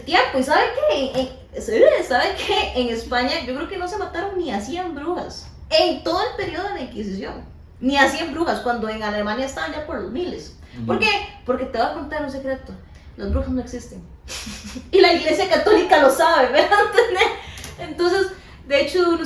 tiempo. ¿Y sabe qué? ¿Sabe qué? En España yo creo que no se mataron ni a 100 brujas en todo el periodo de la Inquisición. Ni a 100 brujas, cuando en Alemania estaban ya por los miles. ¿Por qué? Porque te voy a contar un secreto. Las brujas no existen. Y la Iglesia Católica lo sabe, ¿verdad? Entonces, de hecho,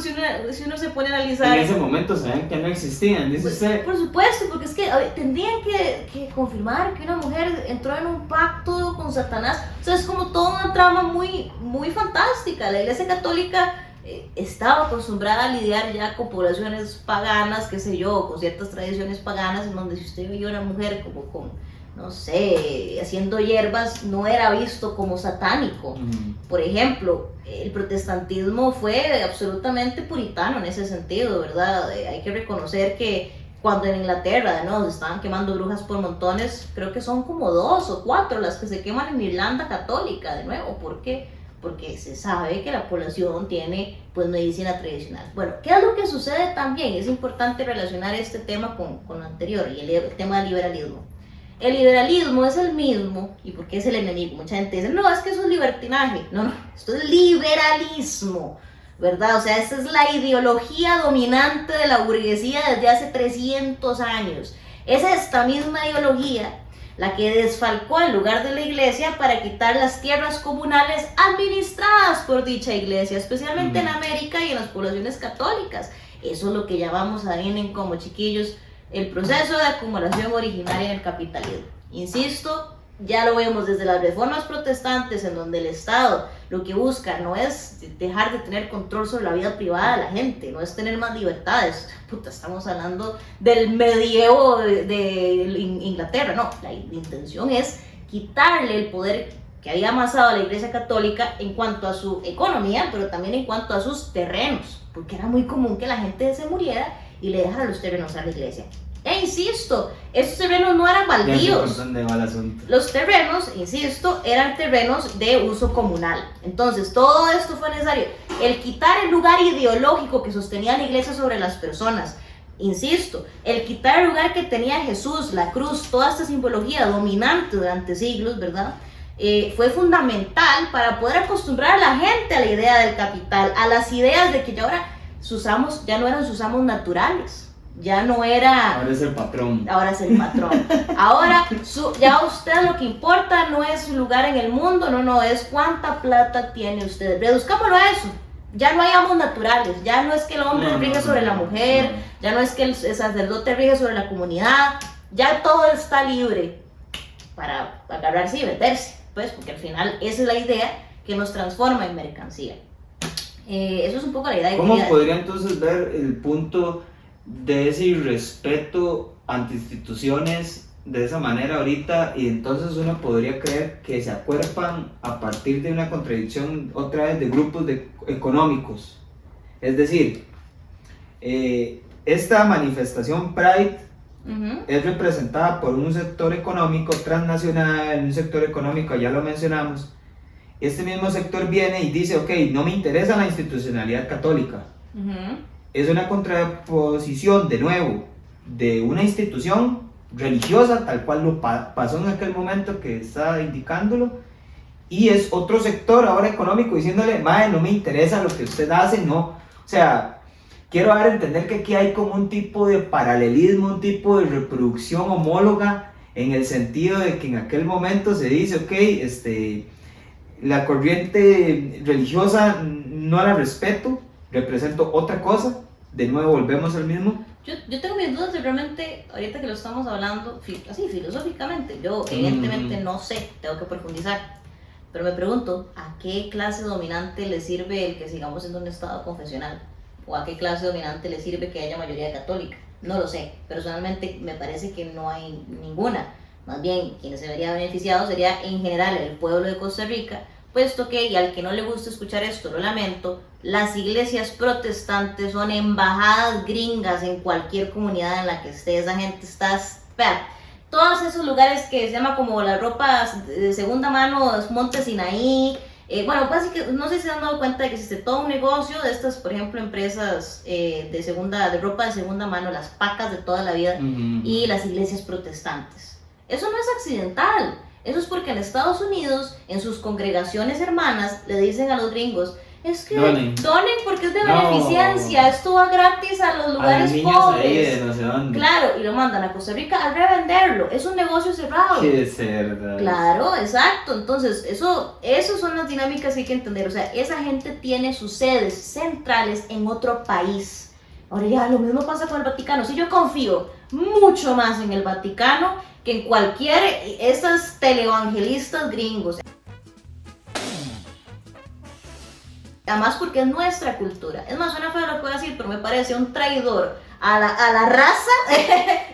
si uno se pone a analizar... En ese momento sabían que no existían, dice usted. Por supuesto, porque es que tendrían que confirmar que una mujer entró en un pacto con Satanás. O sea, es como toda una trama muy, muy fantástica. La Iglesia Católica estaba acostumbrada a lidiar ya con poblaciones paganas, qué sé yo, con ciertas tradiciones paganas, en donde si usted veía una mujer como con, no sé, haciendo hierbas, no era visto como satánico. Por ejemplo, el protestantismo fue absolutamente puritano en ese sentido, ¿verdad? Hay que reconocer que cuando en Inglaterra, ¿no?, se estaban quemando brujas por montones, creo que son como 2 o 4 las que se queman en Irlanda católica, de nuevo. ¿Por qué? Porque se sabe que la población tiene, pues, medicina tradicional. Bueno, ¿qué es lo que sucede también? Es importante relacionar este tema con lo anterior y el tema del liberalismo. El liberalismo es el mismo, ¿y por qué es el enemigo? Mucha gente dice, no, es que eso es libertinaje. No, esto es liberalismo, ¿verdad? O sea, esa es la ideología dominante de la burguesía desde hace 300 años. Es esta misma ideología la que desfalcó el lugar de la iglesia para quitar las tierras comunales administradas por dicha iglesia, especialmente en América y en las poblaciones católicas. Eso es lo que llamamos adivinen como, chiquillos, el proceso de acumulación originaria en el capitalismo. Insisto, ya lo vemos desde las reformas protestantes, en donde el Estado lo que busca no es dejar de tener control sobre la vida privada de la gente, no es tener más libertades. Puta, estamos hablando del medievo de Inglaterra. No, la intención es quitarle el poder que había amasado la Iglesia Católica en cuanto a su economía, pero también en cuanto a sus terrenos, porque era muy común que la gente se muriera y le dejara los terrenos a la iglesia. E insisto, esos terrenos no eran baldíos. Los terrenos, insisto, eran terrenos de uso comunal. Entonces, todo esto fue necesario. El quitar el lugar ideológico que sostenía la iglesia sobre las personas. Insisto, el quitar el lugar que tenía Jesús, la cruz, toda esta simbología dominante durante siglos, ¿verdad? Fue fundamental para poder acostumbrar a la gente a la idea del capital, a las ideas de que ya ahora sus amos ya no eran sus amos naturales. Ya no era... Ahora es el patrón. Ahora es el patrón. Ahora, ya usted lo que importa no es su lugar en el mundo, no, es cuánta plata tiene usted. Reduzcámoslo a eso. Ya no hay amos naturales, ya no es que el hombre rige sobre la mujer, ya no es que el sacerdote rige sobre la comunidad, ya todo está libre para agarrarse y meterse, pues, porque al final esa es la idea que nos transforma en mercancía. Eso es un poco la idea. ¿Cómo podría entonces ver el punto de ese irrespeto ante instituciones de esa manera ahorita, y entonces uno podría creer que se acuerpan a partir de una contradicción otra vez de grupos económicos? Es decir, esta manifestación Pride es representada por un sector económico transnacional, un sector económico, ya lo mencionamos. Este mismo sector viene y dice, ok, no me interesa la institucionalidad católica. Es una contraposición, de nuevo, de una institución religiosa, tal cual lo pasó en aquel momento que está indicándolo, y es otro sector ahora económico diciéndole, mae, no me interesa lo que usted hace, no. O sea, quiero dar a entender que aquí hay como un tipo de paralelismo, un tipo de reproducción homóloga, en el sentido de que en aquel momento se dice, ok, la corriente religiosa no la respeto, represento otra cosa, de nuevo volvemos al mismo. Yo tengo mis dudas de realmente, ahorita que lo estamos hablando, así filosóficamente, yo evidentemente no sé, tengo que profundizar, pero me pregunto, ¿a qué clase dominante le sirve el que sigamos siendo un estado confesional? ¿O a qué clase dominante le sirve que haya mayoría católica? No lo sé, personalmente me parece que no hay ninguna. Más bien, quienes se verían beneficiados sería en general el pueblo de Costa Rica, puesto que, y al que no le gusta escuchar esto, lo lamento, las iglesias protestantes son embajadas gringas en cualquier comunidad en la que esté. Esa gente está todos esos lugares que se llama como la ropa de segunda mano, Monte Sinaí. Bueno, básicamente, no sé si se han dado cuenta de que existe todo un negocio de estas, por ejemplo, empresas de ropa de segunda mano, las pacas de toda la vida, y las iglesias protestantes. Eso no es accidental, eso es porque en Estados Unidos, en sus congregaciones hermanas, le dicen a los gringos, es que donen porque es de beneficencia, esto va gratis a los lugares pobres. Ahí de no sé dónde. Claro, y lo mandan a Costa Rica a revenderlo, es un negocio cerrado. Qué cerda. Claro, exacto, entonces eso son las dinámicas que hay que entender, o sea, esa gente tiene sus sedes centrales en otro país. Ahora ya, lo mismo pasa con el Vaticano, si yo confío mucho más en el Vaticano que en cualquier, esas televangelistas gringos. Además porque es nuestra cultura. Es más, suena feo lo que voy a decir, pero me parece un traidor a la raza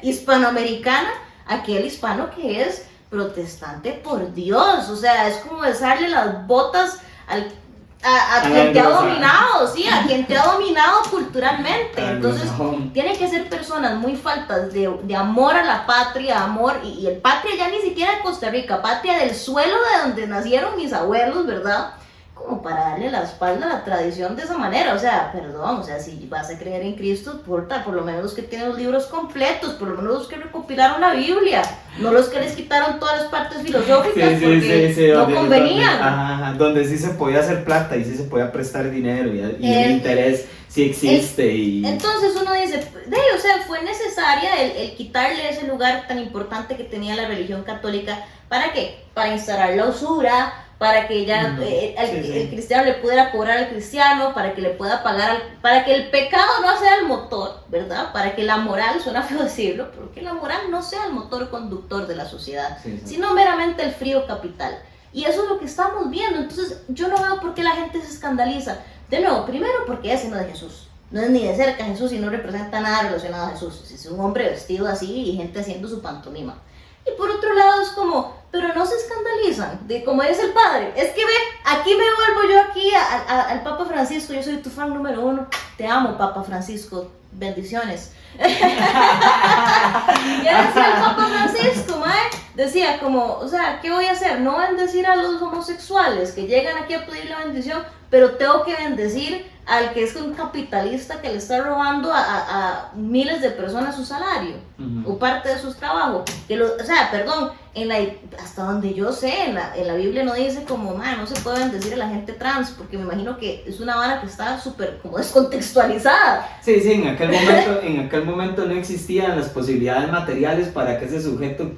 hispanoamericana, aquel hispano que es protestante por Dios. O sea, es como besarle las botas a quien te ha dominado, sí, a quien te ha dominado culturalmente. Entonces, tienen que ser personas muy faltas de amor a la patria, amor, y el patria ya ni siquiera de Costa Rica, patria del suelo de donde nacieron mis abuelos, ¿verdad? Como para darle la espalda a la tradición de esa manera, o sea, perdón, o sea, si vas a creer en Cristo, por lo menos los que tienen los libros completos, por lo menos los que recopilaron la Biblia, no los que les quitaron todas las partes filosóficas porque no convenían. Donde sí se podía hacer plata y sí se podía prestar dinero y el interés sí existe. Entonces uno dice, o sea, fue necesaria el quitarle ese lugar tan importante que tenía la religión católica, ¿para qué? Para instaurar la usura, para que ya el cristiano le pudiera cobrar al cristiano, para que le pueda pagar, para que el pecado no sea el motor, ¿verdad? Para que la moral, suena feo decirlo, pero que la moral no sea el motor conductor de la sociedad, sino meramente el frío capital. Y eso es lo que estamos viendo. Entonces yo no veo por qué la gente se escandaliza. De nuevo, primero porque ese no es Jesús. No es ni de cerca Jesús y no representa nada relacionado a Jesús. Es un hombre vestido así y gente haciendo su pantomima. Y por otro lado es como, pero no se escandalizan de como es el padre. Es que ve, aquí me vuelvo yo aquí al Papa Francisco. Yo soy tu fan número 1. Te amo, Papa Francisco. Bendiciones. ¿Qué decía el Papa Francisco, mae? Decía como, o sea, ¿qué voy a hacer? No bendecir a los homosexuales que llegan aquí a pedir la bendición, pero tengo que bendecir al que es un capitalista que le está robando a miles de personas su salario o parte de sus trabajos. O sea, perdón, hasta donde yo sé, en la Biblia no dice como, no se puede bendecir a la gente trans, porque me imagino que es una vara que está súper como descontextualizada. Sí, en aquel momento no existían las posibilidades materiales para que ese sujeto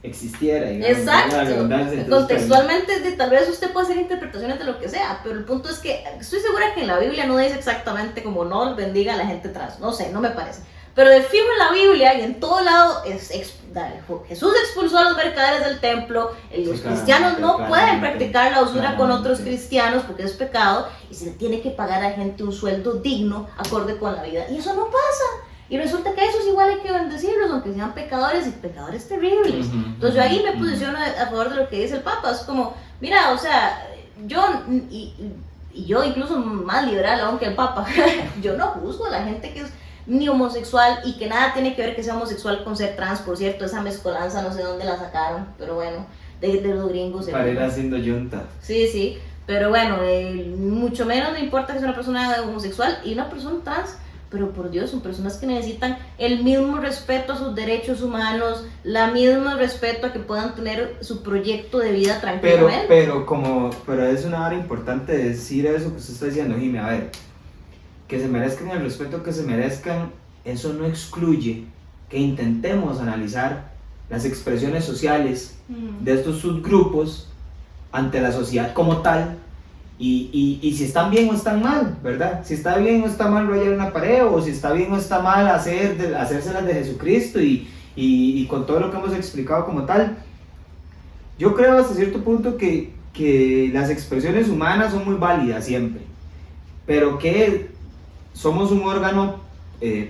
existiera. Digamos, exacto, contextualmente tal vez usted puede hacer interpretaciones de lo que sea, pero el punto es que estoy segura que en la Biblia no dice exactamente como no bendiga a la gente trans, no sé, no me parece. Pero de fijo en la Biblia y en todo lado, Jesús expulsó a los mercaderes del templo, los cristianos no pueden practicar la usura con otros cristianos porque es pecado, y se le tiene que pagar a la gente un sueldo digno, acorde con la vida, y eso no pasa. Y resulta que esos igual hay que bendecirlos, aunque sean pecadores y pecadores terribles. Entonces yo ahí me posiciono a favor de lo que dice el Papa, es como, mira, o sea, yo incluso más liberal aún que el Papa, yo no juzgo a la gente que es ni homosexual y que nada tiene que ver que sea homosexual con ser trans, por cierto, esa mezcolanza no sé dónde la sacaron, pero bueno, de los gringos. Para ir haciendo yunta. Sí, pero bueno, mucho menos me importa que sea una persona homosexual y una persona trans, pero por Dios, son personas que necesitan el mismo respeto a sus derechos humanos, la mismo respeto a que puedan tener su proyecto de vida tranquilamente. Pero es una hora importante decir eso que usted está diciendo, Jimmy, a ver, que se merezcan el respeto que se merezcan, eso no excluye que intentemos analizar las expresiones sociales de estos subgrupos ante la sociedad como tal, y si están bien o están mal, ¿verdad? Si está bien o está mal rayar una pared, o si está bien o está mal hacérselas de Jesucristo y con todo lo que hemos explicado como tal. Yo creo hasta cierto punto que las expresiones humanas son muy válidas siempre, pero que somos un órgano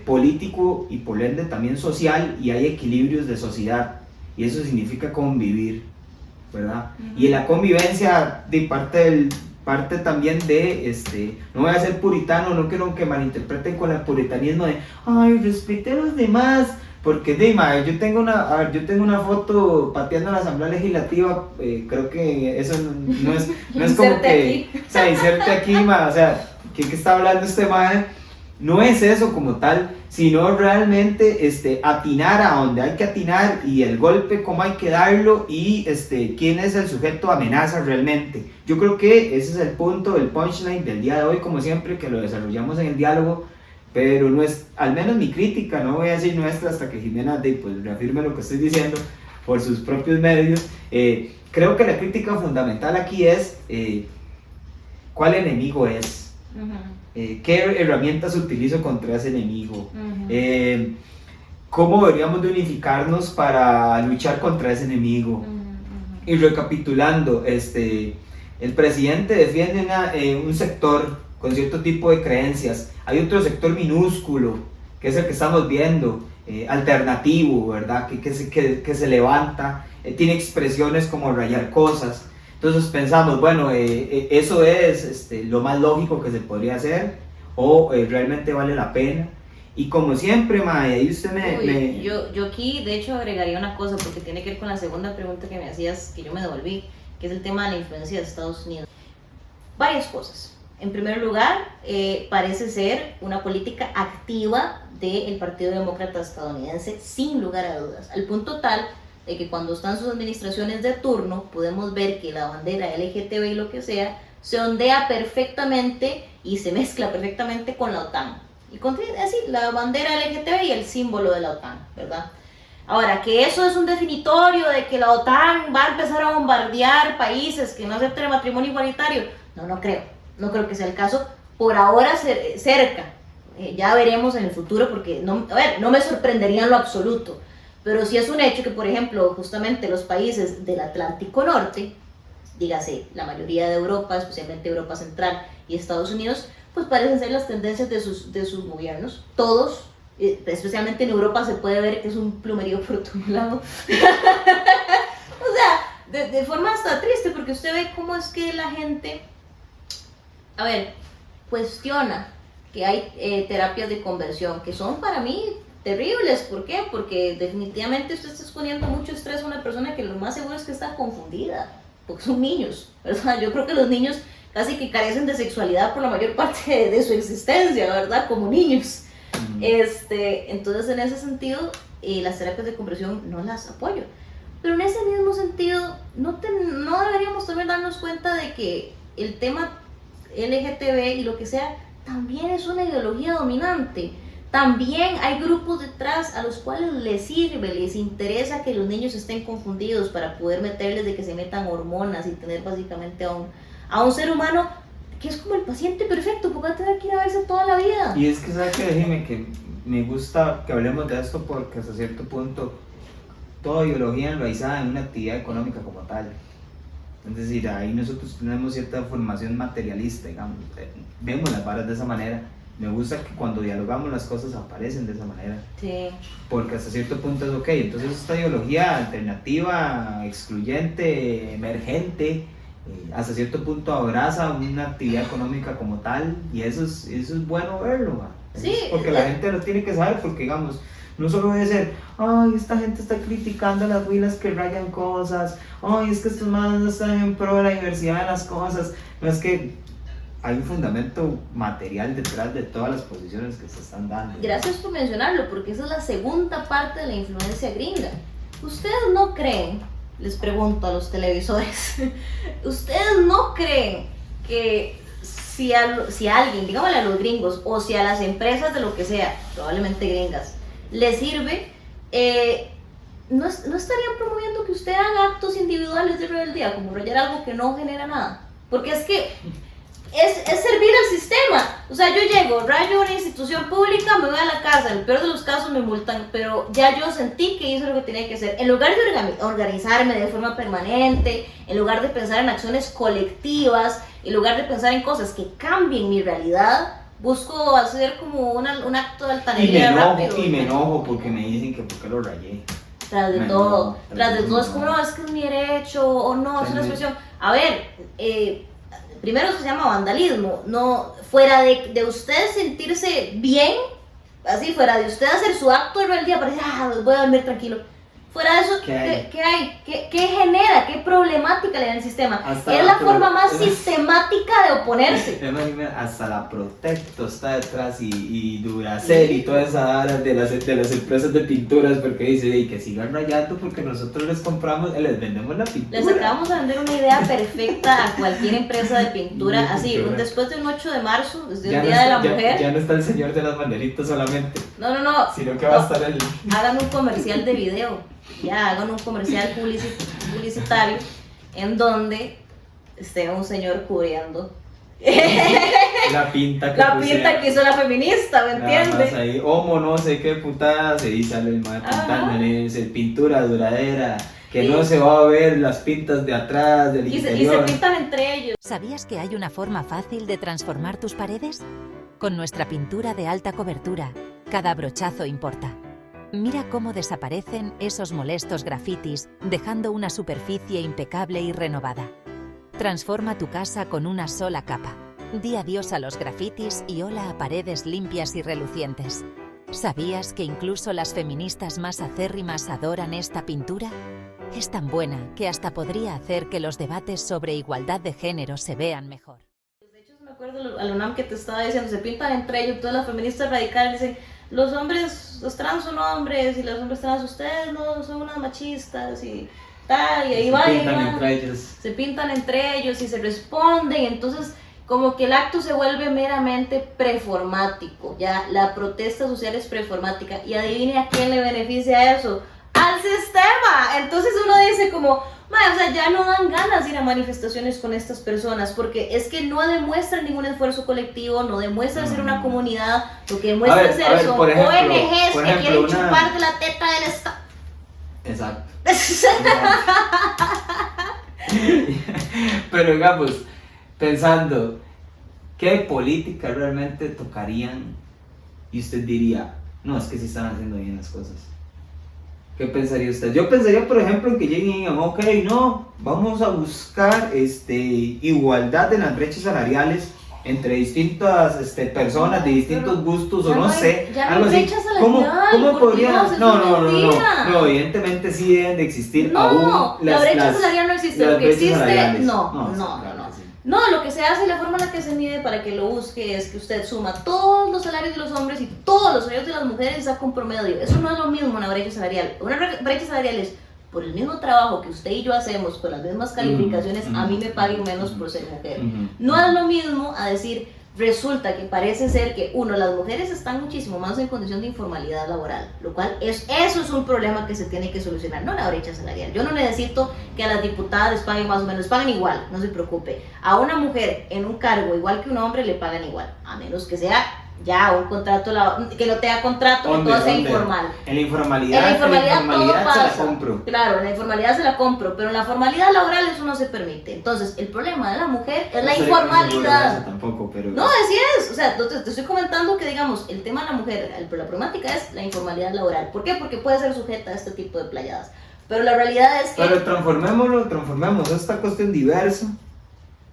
político y por ende también social, y hay equilibrios de sociedad, y eso significa convivir, ¿verdad? Y en la convivencia de parte también de, no voy a ser puritano, no quiero que malinterpreten con el puritanismo de, ay, respete a los demás, Porque Dima, yo tengo una foto pateando la Asamblea Legislativa, creo que eso no es como que, o sea, inserte aquí, ma, o sea, ¿qué está hablando este mae? No es eso como tal, sino realmente atinar a donde hay que atinar y el golpe cómo hay que darlo y quién es el sujeto de amenaza realmente. Yo creo que ese es el punto, el punchline del día de hoy, como siempre, que lo desarrollamos en el diálogo. Pero no es, al menos mi crítica, no voy a decir nuestra hasta que Jimena pues, reafirme lo que estoy diciendo por sus propios medios. Creo que la crítica fundamental aquí es cuál enemigo es, qué herramientas utilizo contra ese enemigo, cómo deberíamos de unificarnos para luchar contra ese enemigo. Y recapitulando, el presidente defiende un sector con cierto tipo de creencias. Hay otro sector minúsculo, que es el que estamos viendo, alternativo, ¿verdad? Que se levanta, tiene expresiones como rayar cosas. Entonces pensamos, bueno, eso es lo más lógico que se podría hacer, o realmente vale la pena. Y como siempre, Mae, ahí usted Yo aquí, de hecho, agregaría una cosa, porque tiene que ver con la segunda pregunta que me hacías, que yo me devolví, que es el tema de la influencia de Estados Unidos. Varias cosas. En primer lugar, parece ser una política activa del Partido Demócrata estadounidense, sin lugar a dudas, al punto tal de que cuando están sus administraciones de turno, podemos ver que la bandera LGTB y lo que sea, se ondea perfectamente y se mezcla perfectamente con la OTAN. Y contiene así la bandera LGTB y el símbolo de la OTAN, ¿verdad? Ahora, que eso es un definitorio de que la OTAN va a empezar a bombardear países que no acepten el matrimonio igualitario, no creo. No creo que sea el caso, por ahora cerca, ya veremos en el futuro, porque no me sorprendería en lo absoluto, pero sí es un hecho que, por ejemplo, justamente los países del Atlántico Norte, dígase la mayoría de Europa, especialmente Europa Central y Estados Unidos, pues parecen ser las tendencias de sus gobiernos, todos, especialmente en Europa se puede ver que es un plumerío por todo lado, o sea, de forma hasta triste, porque usted ve cómo es que la gente... cuestiona que hay terapias de conversión que son para mí terribles. ¿Por qué? Porque definitivamente usted está exponiendo mucho estrés a una persona que lo más seguro es que está confundida, porque son niños, ¿verdad? Yo creo que los niños casi que carecen de sexualidad por la mayor parte de su existencia, ¿verdad? Como niños. Entonces, en ese sentido, las terapias de conversión no las apoyo. Pero en ese mismo sentido, no deberíamos también darnos cuenta de que el tema LGTB y lo que sea, también es una ideología dominante. También hay grupos detrás a los cuales les interesa que los niños estén confundidos para poder meterles de que se metan hormonas y tener básicamente a un ser humano que es como el paciente perfecto, porque va a tener que ir a verse toda la vida. Y es que, ¿sabes qué? Déjeme que me gusta que hablemos de esto porque hasta cierto punto toda ideología enraizada en una actividad económica como tal. Es decir, ahí nosotros tenemos cierta formación materialista, digamos, vemos las varas de esa manera. Me gusta que cuando dialogamos las cosas aparecen de esa manera. Sí. Porque hasta cierto punto es ok. Entonces esta ideología alternativa, excluyente, emergente, hasta cierto punto abraza una actividad económica como tal, y eso es bueno verlo, ¿va? Sí, porque la gente lo tiene que saber, porque digamos, no solo debe ser, ay, esta gente está criticando a las huilas que rayan cosas, ay, es que estos manos no están en pro de la diversidad de las cosas. No, es que hay un fundamento material detrás de todas las posiciones que se están dando. Gracias por mencionarlo, porque esa es la segunda parte de la influencia gringa. ¿Ustedes no creen, les pregunto a los televisores, ustedes no creen que si alguien, digámosle a los gringos, o si a las empresas de lo que sea, probablemente gringas, les sirve, no estarían promoviendo que usted haga actos individuales de rebeldía, como rayar algo que no genera nada? Porque es que es servir al sistema. O sea, yo llego, rayo una institución pública, me voy a la casa, en el peor de los casos me multan, pero ya yo sentí que hice lo que tenía que hacer. En lugar de organizarme de forma permanente, en lugar de pensar en acciones colectivas, en lugar de pensar en cosas que cambien mi realidad, busco hacer como un acto de altanería rápido. Y me enojo porque me dicen que por qué lo rayé. Tras de todo es como, no, es que es mi derecho, o no, es una expresión. A ver, primero se llama vandalismo, no, fuera de usted sentirse bien, así fuera de usted hacer su acto de rebeldía, parece, voy a dormir tranquilo. Fuera de eso, ¿qué hay? ¿Qué genera? ¿Qué problemática le da el sistema? Es la forma más sistemática de oponerse. Hasta la Protecto está detrás y Duracell y todas esas áreas de las empresas de pinturas, porque dice que sigan rayando porque nosotros les compramos, les vendemos la pintura. Les acabamos de vender una idea perfecta a cualquier empresa de pintura, así, después del 8 de marzo, desde el Día de la Mujer. Ya no está el señor de las banderitas solamente. No. Sino que va a estar el... Hagan un comercial de video. Ya hagan un comercial publicitario en donde esté un señor cubriendo la pinta que hizo la feminista, ¿me entiendes? Ahí, homo, no sé qué putada, se sale el mar pintándole, pintura duradera, que no se va a ver las pintas de atrás, del interior. Y se pintan entre ellos. ¿Sabías que hay una forma fácil de transformar tus paredes? Con nuestra pintura de alta cobertura, cada brochazo importa. Mira cómo desaparecen esos molestos grafitis, dejando una superficie impecable y renovada. Transforma tu casa con una sola capa. Di adiós a los grafitis y hola a paredes limpias y relucientes. ¿Sabías que incluso las feministas más acérrimas adoran esta pintura? Es tan buena que hasta podría hacer que los debates sobre igualdad de género se vean mejor. De hecho, me acuerdo al UNAM que te estaba diciendo, se pintan entre ellos, todas las feministas radicales dicen, los hombres, los trans son hombres, y los hombres trans, ustedes no son unas machistas, y tal, y ahí va, se pintan entre ellos y se responden, entonces como que el acto se vuelve meramente preformático, ya, la protesta social es preformática, y adivine a quién le beneficia eso, al sistema. Entonces uno dice como, o sea, ya no dan ganas de ir a manifestaciones con estas personas, porque es que no demuestran ningún esfuerzo colectivo, no demuestran ser una comunidad, lo que demuestran ser son ONGs que quieren chupar de la teta del Estado. Exacto. Pero digamos, pensando, ¿qué política realmente tocarían? Y usted diría, no, es que sí están haciendo bien las cosas. ¿Qué pensaría usted? Yo pensaría, por ejemplo, en que lleguen y digan, ok, no, vamos a buscar igualdad en las brechas salariales entre distintas personas de distintos gustos, o no sé, algo así. ¿Cómo podría? No, evidentemente sí deben de existir aún la brecha salarial no existe, lo que existe, no, lo que se hace y la forma en la que se mide para que lo busque es que usted suma todos los salarios de los hombres y todos los salarios de las mujeres y saca un promedio. Eso no es lo mismo una brecha salarial. Una brecha salarial es por el mismo trabajo que usted y yo hacemos, con las mismas calificaciones, a mí me paguen menos por ser mujer. No es lo mismo a decir, resulta que parece ser que, las mujeres están muchísimo más en condición de informalidad laboral, lo cual eso es un problema que se tiene que solucionar, no la brecha salarial. Yo no necesito que a las diputadas les paguen más o menos, les paguen igual, no se preocupe. A una mujer en un cargo igual que un hombre le pagan igual, a menos que sea ya un contrato, que no tenga contrato, que todo sea informal. En la informalidad todo pasa. Se la compro. Claro, en la informalidad se la compro, pero en la formalidad laboral eso no se permite. Entonces, el problema de la mujer es la informalidad. Tampoco, pero... No, así es. O sea, te estoy comentando que, digamos, el tema de la mujer, la problemática es la informalidad laboral. ¿Por qué? Porque puede ser sujeta a este tipo de playadas. Pero la realidad es que... Pero transformemos esta cuestión diversa.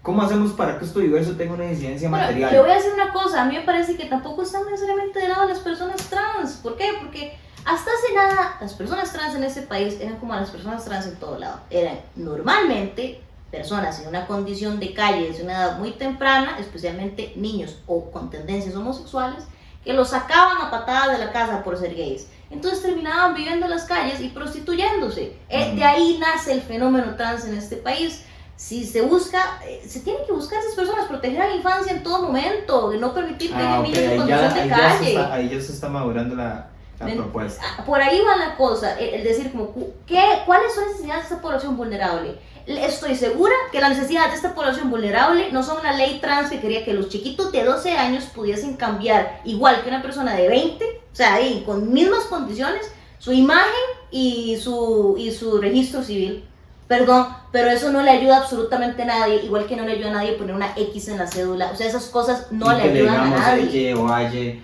¿Cómo hacemos para que esto diverso tenga una incidencia material? Le voy a decir una cosa, a mí me parece que tampoco están necesariamente de lado las personas trans. ¿Por qué? Porque hasta hace nada las personas trans en este país eran como las personas trans en todo lado. Eran normalmente personas en una condición de calle desde una edad muy temprana, especialmente niños o con tendencias homosexuales, que los sacaban a patadas de la casa por ser gays. Entonces terminaban viviendo en las calles y prostituyéndose. De ahí nace el fenómeno trans en este país. Si se busca, se tienen que buscar a esas personas, proteger a la infancia en todo momento, no permitir que haya niños en condición de calle. Ahí ya se está madurando la propuesta. Por ahí va la cosa, el decir como, ¿cuáles son las necesidades de esta población vulnerable? Estoy segura que las necesidades de esta población vulnerable no son una ley trans que quería que los chiquitos de 12 años pudiesen cambiar, igual que una persona de 20, o sea, ahí, con mismas condiciones, su imagen y su registro civil. Perdón, pero eso no le ayuda absolutamente a nadie, igual que no le ayuda a nadie poner una X en la cédula. O sea, esas cosas no le ayudan a nadie.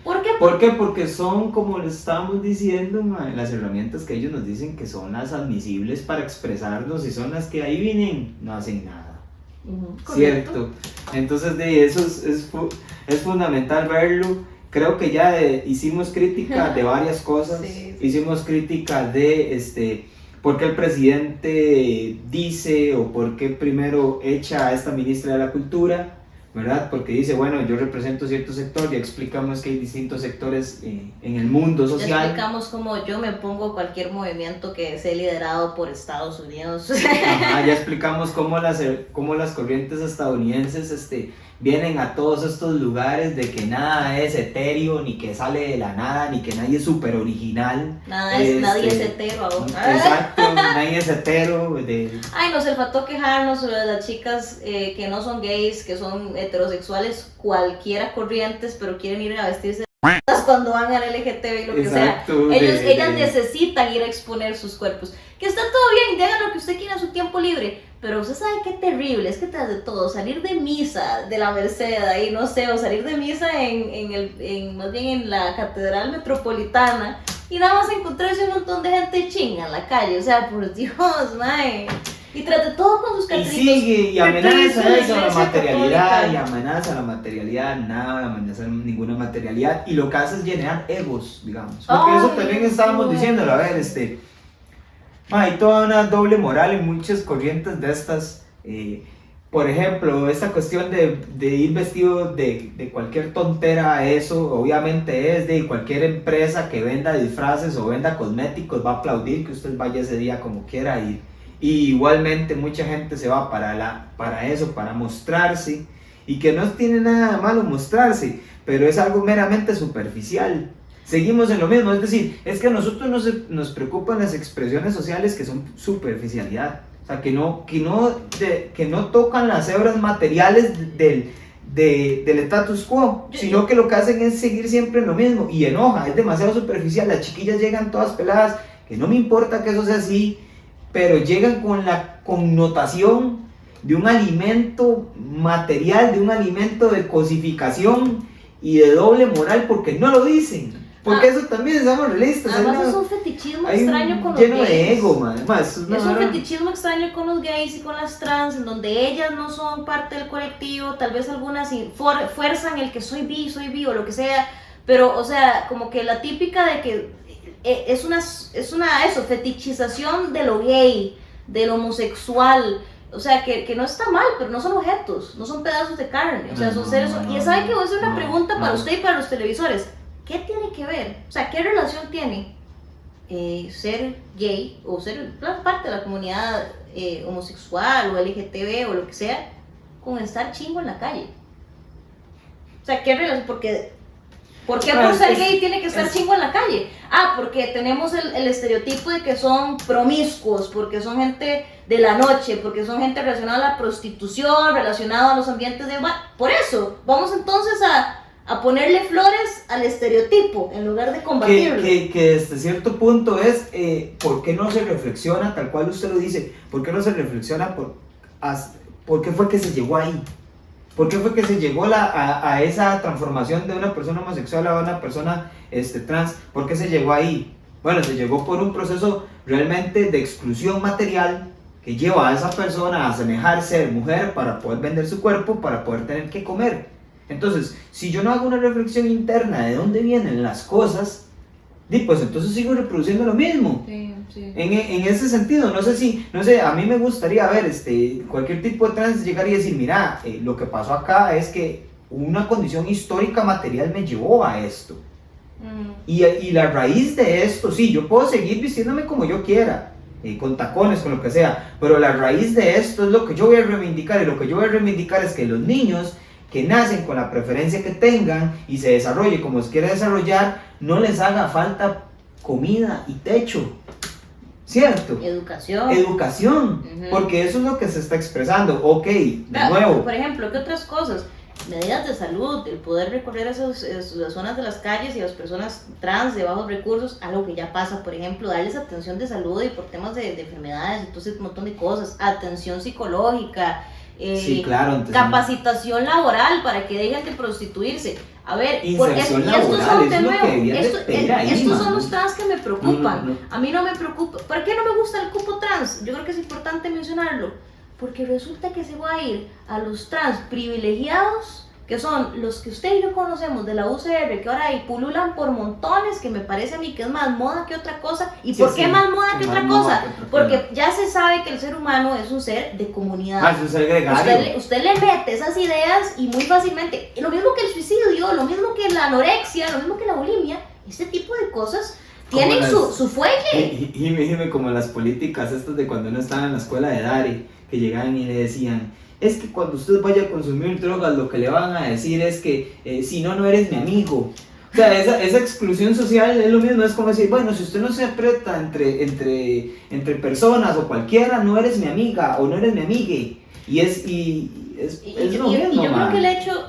¿Por qué? ¿Por qué? Porque son, como les estábamos diciendo, las herramientas que ellos nos dicen que son las admisibles para expresarnos y son las que ahí vienen, no hacen nada. ¿Cierto? Entonces de eso es fundamental verlo creo que ya hicimos crítica de varias cosas. Sí. Hicimos crítica de por qué el presidente dice o por qué primero echa a esta ministra de la Cultura, ¿verdad? Porque dice, bueno, yo represento cierto sector. Ya explicamos que hay distintos sectores en el mundo Ya social. explicamos cómo yo me pongo a cualquier movimiento que sea liderado por Estados Unidos. Ajá, ya explicamos cómo las corrientes estadounidenses vienen a todos estos lugares de que nada es etéreo, ni que sale de la nada, ni que nadie es súper original. Nadie es hetero aún. Exacto, nadie es hetero. Ay, nos faltó quejarnos sobre las chicas que no son gays, que son heterosexuales, cualquiera corrientes, pero quieren ir a vestirse de cuando van al LGTB y lo que Exacto, sea. Ellas necesitan ir a exponer sus cuerpos. Que está todo bien, hagan lo que usted quiera en su tiempo libre, pero usted sabe qué terrible es que tras de todo, salir de misa de la Merced ahí, no sé, o salir de misa más bien en la Catedral Metropolitana y nada más encontrarse un montón de gente chinga en la calle, o sea, por Dios, mae. Y trate todo con sus Y cartelitos. sigue, y amenaza eso, la Iglesia materialidad, Católica. y amenaza la materialidad, nada, amenaza ninguna materialidad, y lo que hace es llenar egos, digamos. Porque eso también estábamos diciéndolo, a ver, hay toda una doble moral en muchas corrientes de estas. Por ejemplo, esta cuestión de ir vestido de cualquier tontera, eso obviamente es de cualquier empresa que venda disfraces o venda cosméticos, va a aplaudir que usted vaya ese día como quiera ir. Y igualmente mucha gente se va para eso, para mostrarse, y que no tiene nada de malo mostrarse, pero es algo meramente superficial. Seguimos en lo mismo, es decir, es que a nosotros nos preocupan las expresiones sociales que son superficialidad, o sea, que no tocan las hebras materiales del status quo, sino que lo que hacen es seguir siempre en lo mismo, y enoja, es demasiado superficial. Las chiquillas llegan todas peladas, que no me importa que eso sea así, pero llegan con la connotación de un alimento material, de un alimento de cosificación y de doble moral, porque no lo dicen. Porque eso también, seamos realistas. Además es un fetichismo hay extraño con los lleno gays. de ego, man. Además, Es un fetichismo extraño con los gays y con las trans, en donde ellas no son parte del colectivo, tal vez algunas fuerzan el que soy bi o lo que sea, pero, o sea, como que la típica de que es una fetichización de lo gay, de lo homosexual. O sea, que no está mal, pero no son objetos, no son pedazos de carne, o sea, son seres. Y sabe que voy a hacer una pregunta para usted y para los televisores. ¿Qué tiene que ver? O sea, ¿qué relación tiene ser gay o ser parte de la comunidad homosexual o LGTB o lo que sea con estar chingo en la calle? O sea, ¿qué relación? ¿Por qué por ser gay tiene que estar chingo en la calle? Ah, porque tenemos el estereotipo de que son promiscuos, porque son gente de la noche, porque son gente relacionada a la prostitución, relacionada a los ambientes de... Por eso, vamos entonces a ponerle flores al estereotipo en lugar de combatirlo. Que desde cierto punto es, ¿por qué no se reflexiona, tal cual usted lo dice, por qué no se reflexiona por qué fue que se llegó ahí? ¿Por qué fue que se llegó a esa transformación de una persona homosexual a una persona trans? ¿Por qué se llegó ahí? Bueno, se llegó por un proceso realmente de exclusión material que lleva a esa persona a asemejar ser mujer para poder vender su cuerpo, para poder tener que comer. Entonces, si yo no hago una reflexión interna de dónde vienen las cosas, pues entonces sigo reproduciendo lo mismo. Sí, sí. En ese sentido, no sé, a mí me gustaría ver cualquier tipo de trans llegar y decir, mira, lo que pasó acá es que una condición histórica material me llevó a esto. Y la raíz de esto, sí, yo puedo seguir vistiéndome como yo quiera, con tacones, con lo que sea, pero la raíz de esto es lo que yo voy a reivindicar, y lo que yo voy a reivindicar es que los niños que nacen con la preferencia que tengan y se desarrolle como se quiere desarrollar, no les haga falta comida y techo, ¿cierto? Educación, porque eso es lo que se está expresando. Ok, de nuevo. Por ejemplo, ¿qué otras cosas? Medidas de salud, el poder recorrer las zonas de las calles y a las personas trans de bajos recursos, algo que ya pasa, por ejemplo, darles atención de salud y por temas de enfermedades, entonces un montón de cosas, atención psicológica, sí, claro, capacitación laboral para que dejen de prostituirse. A ver, inserción laboral, estos son los trans que me preocupan. No. A mí no me preocupa. ¿Por qué no me gusta el cupo trans? Yo creo que es importante mencionarlo. Porque resulta que se va a ir a los trans privilegiados que son los que usted y yo conocemos de la UCR, que ahora ahí pululan por montones, que me parece a mí que es más moda que otra cosa. ¿Y por qué más moda que otra cosa? Porque ya se sabe que el ser humano es un ser de comunidad. Es un ser gregario. Usted le mete esas ideas y muy fácilmente, lo mismo que el suicidio, lo mismo que la anorexia, lo mismo que la bulimia, este tipo de cosas tienen su fuelle. Y como las políticas estas de cuando uno estaba en la escuela de Dari, que llegaban y le decían, es que cuando usted vaya a consumir drogas lo que le van a decir es que si no, no eres mi amigo. O sea, esa exclusión social es lo mismo, es como decir, bueno, si usted no se aprieta entre personas o cualquiera, no eres mi amiga o no eres mi amigue. Es lo mismo. Y yo creo que el hecho,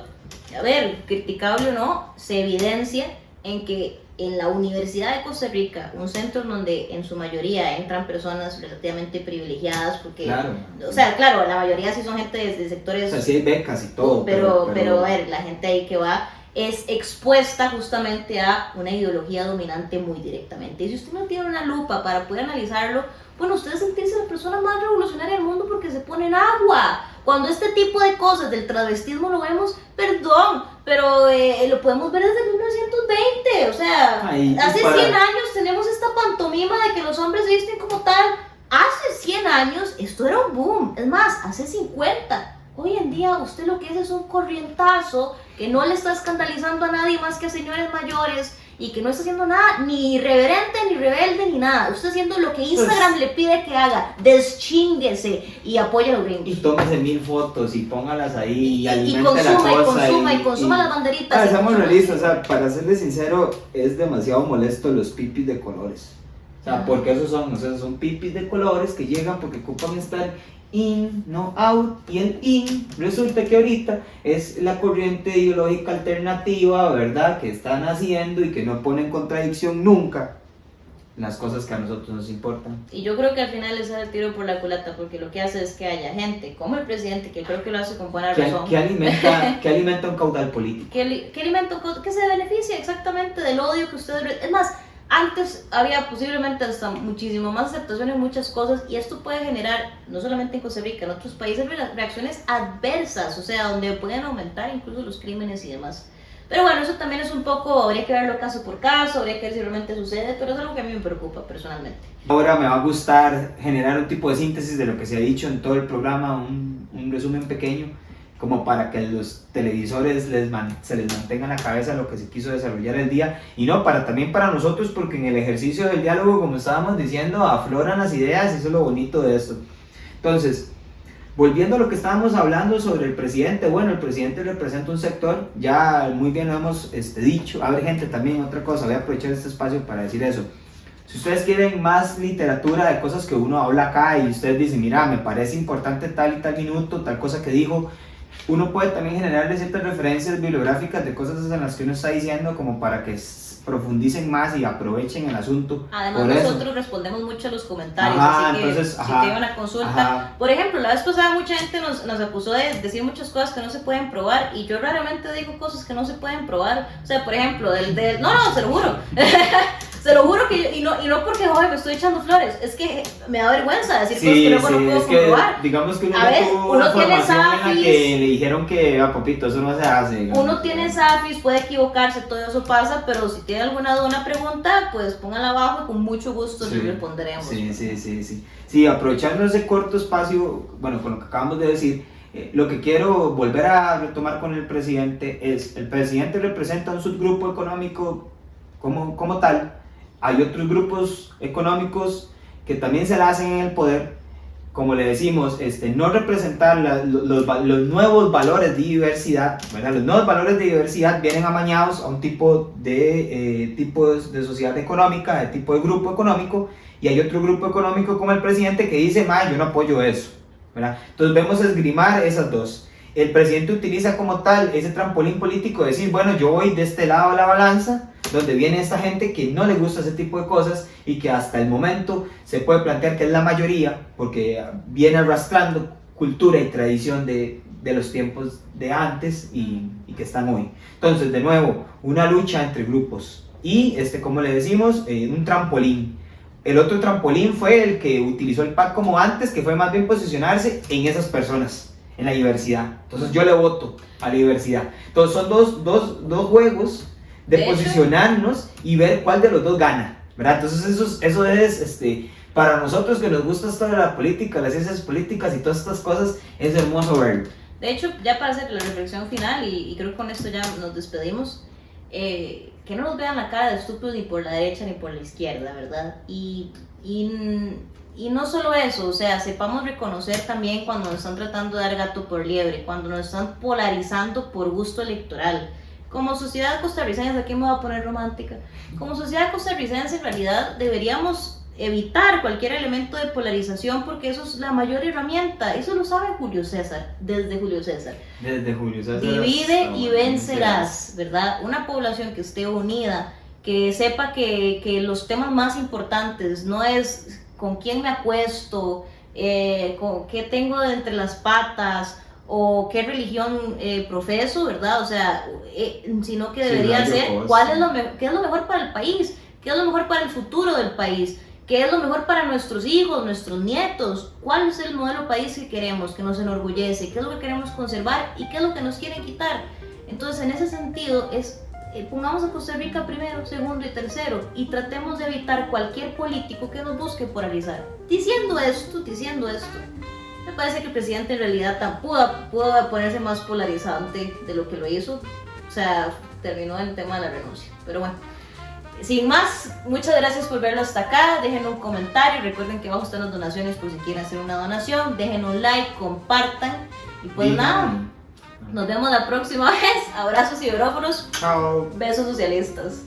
a ver, criticable o no, se evidencia en que en la Universidad de Costa Rica, un centro donde en su mayoría entran personas relativamente privilegiadas, porque, claro. O sea, claro, la mayoría sí son gente de sectores... O sea, sí hay becas y todo. Pero a ver, la gente ahí que va es expuesta justamente a una ideología dominante muy directamente. Y si usted no tiene una lupa para poder analizarlo, bueno, usted sentirse la persona más revolucionaria del mundo porque se pone en agua. Cuando este tipo de cosas del travestismo lo vemos, perdón, pero lo podemos ver desde 1920, o sea, hace 100 años tenemos esta pantomima de que los hombres se visten como tal. Hace 100 años esto era un boom, es más, hace 50. Hoy en día usted lo que es un corrientazo que no le está escandalizando a nadie más que a señores mayores y que no está haciendo nada ni irreverente, ni rebelde, ni nada. Usted está haciendo lo que Instagram le pide que haga. Deschínguese y apoya a los gringos. Y tómese 1000 fotos y póngalas ahí y alimente consuma, la cosa. Y consuma las banderitas. Seamos realistas, o sea, para serles sincero, es demasiado molesto los pipis de colores. O sea, porque esos son pipis de colores que llegan porque ocupan estar in, no out, y el in resulta que ahorita es la corriente ideológica alternativa, ¿verdad?, que están haciendo y que no pone en contradicción nunca las cosas que a nosotros nos importan. Y yo creo que al final les da el tiro por la culata, porque lo que hace es que haya gente como el presidente, que creo que lo hace con buena razón, que alimenta un caudal político, que se beneficia exactamente del odio que ustedes... Es más, antes había posiblemente hasta muchísimo más aceptación en muchas cosas, y esto puede generar, no solamente en Costa Rica, en otros países, reacciones adversas, o sea, donde pueden aumentar incluso los crímenes y demás. Pero bueno, eso también es un poco, habría que verlo caso por caso, habría que ver si realmente sucede, pero es algo que a mí me preocupa personalmente. Ahora me va a gustar generar un tipo de síntesis de lo que se ha dicho en todo el programa, un resumen pequeño, como para que los televisores se les mantenga en la cabeza lo que se quiso desarrollar el día, y no, también para nosotros, porque en el ejercicio del diálogo, como estábamos diciendo, afloran las ideas, y eso es lo bonito de esto. Entonces, volviendo a lo que estábamos hablando sobre el presidente, bueno, el presidente representa un sector, ya muy bien lo hemos dicho. A ver, gente, también otra cosa, voy a aprovechar este espacio para decir eso. Si ustedes quieren más literatura de cosas que uno habla acá y ustedes dicen, mira, me parece importante tal y tal minuto, tal cosa que dijo, uno puede también generarle ciertas referencias bibliográficas de cosas en las que uno está diciendo, como para que profundicen más y aprovechen el asunto. Además, nosotros respondemos mucho a los comentarios, así que si tienen una consulta, por ejemplo, la vez pasada mucha gente nos acusó de decir muchas cosas que no se pueden probar, y yo raramente digo cosas que no se pueden probar. O sea, por ejemplo, no, se lo juro. Se lo juro que y no porque hoy me estoy echando flores, es que me da vergüenza decir cosas que luego no puedo comprobar. Digamos que uno tiene SAFIS, que le dijeron que, papito, eso no se hace. Digamos. Uno tiene SAFIS, puede equivocarse, todo eso pasa, pero si tiene alguna duda, pregunta, pues póngala abajo y con mucho gusto le responderemos. Sí, aprovechando ese corto espacio, bueno, con lo que acabamos de decir, lo que quiero volver a retomar con el presidente es, el presidente representa un subgrupo económico como tal. Hay otros grupos económicos que también se la hacen en el poder, como le decimos, no representar los nuevos valores de diversidad, ¿verdad? Los nuevos valores de diversidad vienen amañados a un tipo de sociedad económica, de tipo de grupo económico, y hay otro grupo económico como el presidente que dice, yo no apoyo eso, ¿verdad? Entonces vemos esgrimar esas dos. El presidente utiliza como tal ese trampolín político de decir, bueno, yo voy de este lado de la balanza, donde viene esta gente que no le gusta ese tipo de cosas y que hasta el momento se puede plantear que es la mayoría, porque viene arrastrando cultura y tradición de los tiempos de antes y que están hoy. Entonces, de nuevo, una lucha entre grupos y, como le decimos, un trampolín. El otro trampolín fue el que utilizó el PAC como antes, que fue más bien posicionarse en esas personas. en la diversidad. Entonces yo le voto a la diversidad. Entonces son dos juegos de hecho, posicionarnos y ver cuál de los dos gana, ¿verdad? Entonces eso es, para nosotros que nos gusta esto de la política, las ciencias políticas y todas estas cosas, es hermoso verlo. de hecho, ya para hacer la reflexión final, y creo que con esto ya nos despedimos, que no nos vean la cara de estúpidos ni por la derecha ni por la izquierda, ¿verdad? Y no solo eso, o sea, sepamos reconocer también cuando nos están tratando de dar gato por liebre, cuando nos están polarizando por gusto electoral. Como sociedad costarricense, aquí me voy a poner romántica, como sociedad costarricense en realidad deberíamos evitar cualquier elemento de polarización porque eso es la mayor herramienta, eso lo sabe Julio César, desde Julio César. Desde Julio César. Divide y vencerás, ¿verdad? Una población que esté unida, que sepa que los temas más importantes no es con quién me acuesto, qué tengo de entre las patas o qué religión profeso, ¿verdad? O sea, sino que debería ser qué es lo mejor para el país, qué es lo mejor para el futuro del país, qué es lo mejor para nuestros hijos, nuestros nietos, cuál es el modelo país que queremos, que nos enorgullece, qué es lo que queremos conservar y qué es lo que nos quieren quitar. Entonces, en ese sentido, pongamos a Costa Rica primero, segundo y tercero y tratemos de evitar cualquier político que nos busque polarizar. Diciendo esto, me parece que el presidente en realidad pudo ponerse más polarizante de lo que lo hizo. O sea, terminó el tema de la renuncia. Pero bueno, sin más, muchas gracias por verlo hasta acá. Dejen un comentario, recuerden que abajo están las donaciones por si quieren hacer una donación. Dejen un like, compartan y pues nada, nos vemos la próxima vez. Abrazos y hidrófonos. Chao. Besos socialistas.